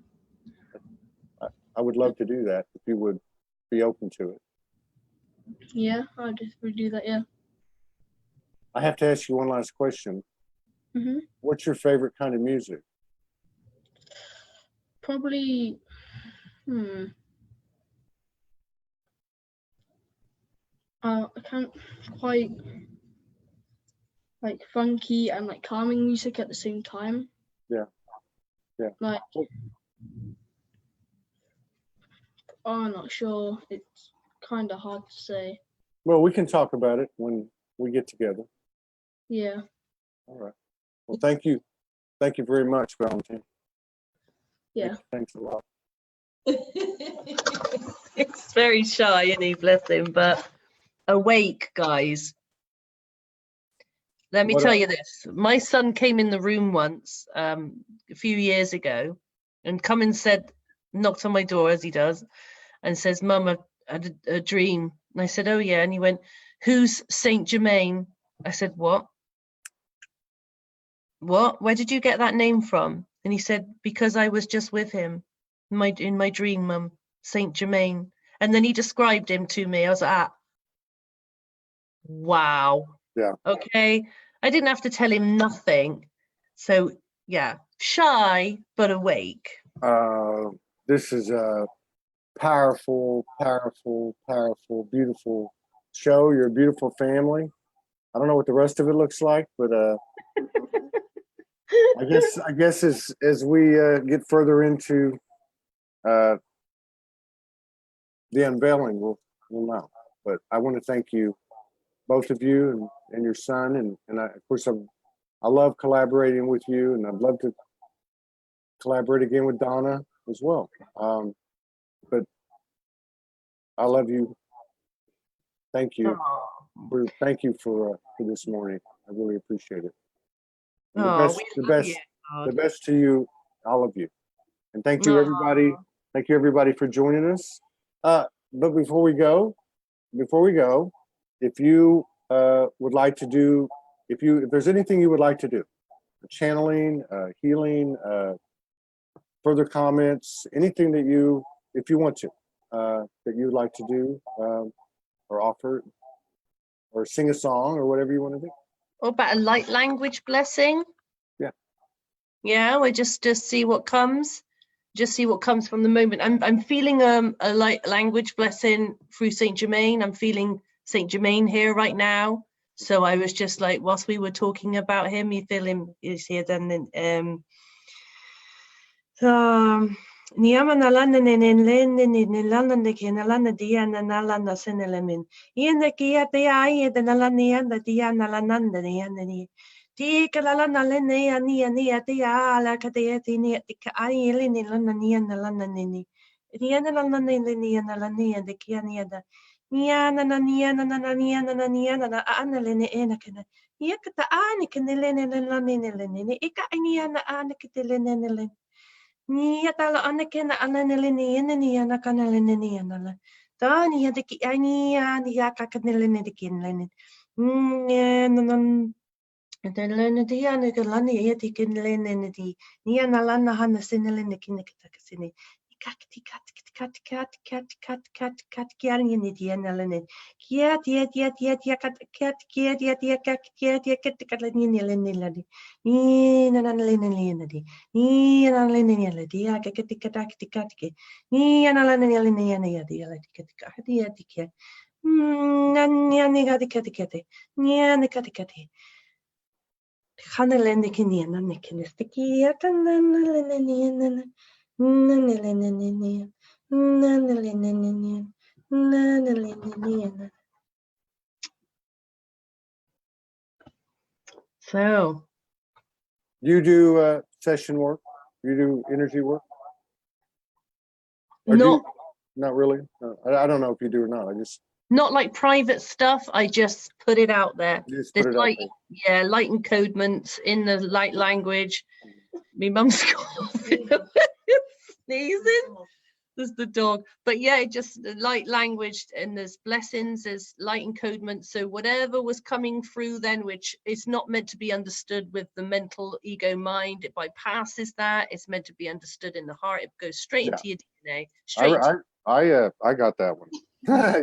I would love to do that if you would be open to it. Yeah, I just would do that, yeah. I have to ask you one last question. Mm-hmm. What's your favorite kind of music? Probably, I can't quite, like, funky and like calming music at the same time. Yeah. Yeah. Like, I'm not sure. It's kind of hard to say. Well, we can talk about it when we get together. Yeah. All right. Well, thank you. Thank you very much, Valentine. Yeah. Thanks a lot. It's very shy, isn't he? Bless him. But awake, guys. Let me tell you this. My son came in the room once, a few years ago, and come and said, knocked on my door as he does, and says, "Mum, I had a dream." And I said, "Oh yeah." And he went, "Who's Saint-Germain?" I said, "What? What? Where did you get that name from?" And he said, "Because I was just with him in my dream, Mum, Saint-Germain." And then he described him to me. I was like, wow. Yeah. Okay. I didn't have to tell him nothing. So yeah, shy but awake. This is a powerful, powerful, powerful, beautiful show. You're a beautiful family. I don't know what the rest of it looks like, but I guess as we get further into the unveiling, we'll know. But I want to thank you, both of you, and your son, and I, of course I love collaborating with you, and I'd love to collaborate again with Donna as well. But I love you. Thank you. Thank you for this morning. I really appreciate it. And the best to you, all of you. And thank you everybody. Thank you everybody for joining us. But before we go, if you would like to do, if there's anything you would like to do, channeling, healing, further comments, anything that if you want to, that you would like to do, or offer, or sing a song, or whatever you want to do. What about a light language blessing? Yeah. Yeah, we just see what comes. Just see what comes from the moment. I'm feeling a light language blessing through Saint-Germain. I'm feeling Saint-Germain here right now. So I was just like, whilst we were talking about him, you feel him is here then. Niama nalana nenelene nilana nekinalana diana nalana senelemin. Ian the kia de aye the nalaniana diana lananda niani. Tikalana lene ania dia kadeti ni aye lini lana niana lana nini. Niana lana niana lania the kianiada. Niana niana analene enakana. Yakata anikanelene lanene. Ika niana anakatelene. Ni atala anakena ananelini ni anakanelini anala. Tani adiki ani akakanelini dikinlenin. Nan the dia nikalani yetikin lenity. Ni analana hana sinelin kinikakasini. Cat carrying it yanelin. Yet Catalanian. Ni analinity. Ni analinity. I get the catacati. Ni analinity. The Nanigaticati. Nianicaticati. Hanelenikin and Nikinistiki at an So you do session work? You do energy work? Not really. I don't know if you do or not. I just not like private stuff. I just put it out there. There's light, yeah, light encodements in the light language. My mum's sneezing. There's the dog, but yeah, just the light language, and there's blessings, there's light encodement. So whatever was coming through then, which is not meant to be understood with the mental ego mind, it bypasses that. It's meant to be understood in the heart. It goes straight into your DNA. Straight. I got that one.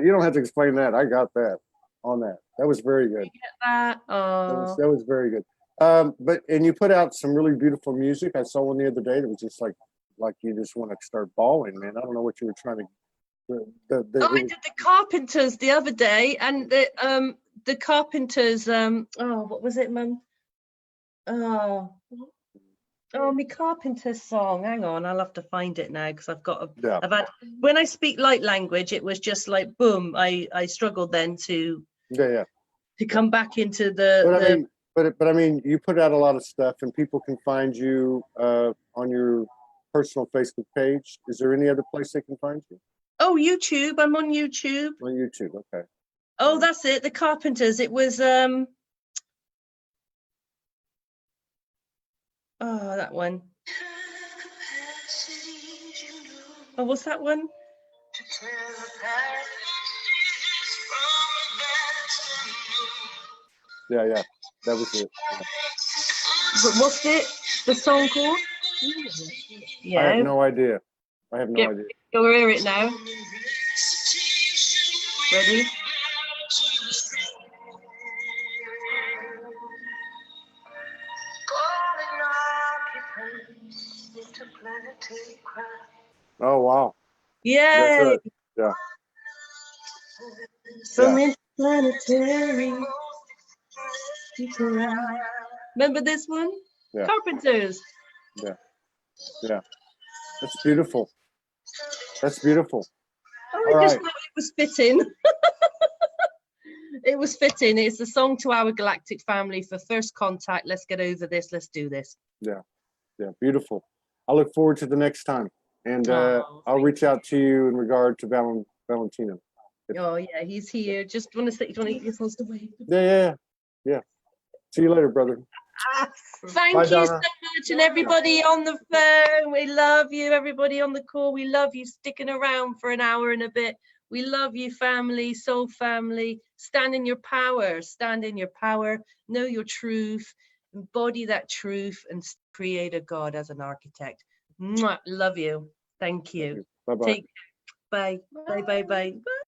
You don't have to explain that. I got that on that. That was very good. You get that? Oh. That was very good. And you put out some really beautiful music. I saw one the other day that was just like you just want to start bawling, man. I don't know what you were trying to. I did the Carpenters the other day, and the Carpenters. What was it, Mum? My Carpenters song. Hang on, I'll have to find it now because I've got. I've had when I speak light language, it was just like boom. I struggled then to come back into the. But I mean, you put out a lot of stuff, and people can find you on your personal Facebook page. Is there any other place they can find you? Oh, YouTube. I'm on YouTube. On YouTube, okay. Oh, that's it. The Carpenters. It was that one. Oh, what's that one? Yeah. That was it. But what's it? The song called? Yeah. I have no idea. You'll hear it now. Ready? Oh wow. Yeah. Yeah. From interplanetary. Remember this one? Yeah. Carpenters. Yeah. That's beautiful. That's beautiful. Oh, All I just right. thought it was fitting. It was fitting. It's a song to our galactic family for first contact. Let's get over this. Let's do this. Yeah, beautiful. I look forward to the next time, and Oh, I'll thank reach out to you in regard to Valentina. Oh yeah, he's here. Just want to say, do you want to get supposed to wave? Yeah. See you later, brother. Thank Bye, you so Donna. much, and everybody on the phone. We love you. Everybody on the call. We love you sticking around for an hour and a bit. We love you, family, soul family. Stand in your power. Stand in your power. Know your truth. Embody that truth and create a God as an architect. Mwah, love you. Thank you. Bye bye. Take care. Bye. Bye. Bye. Bye. Bye.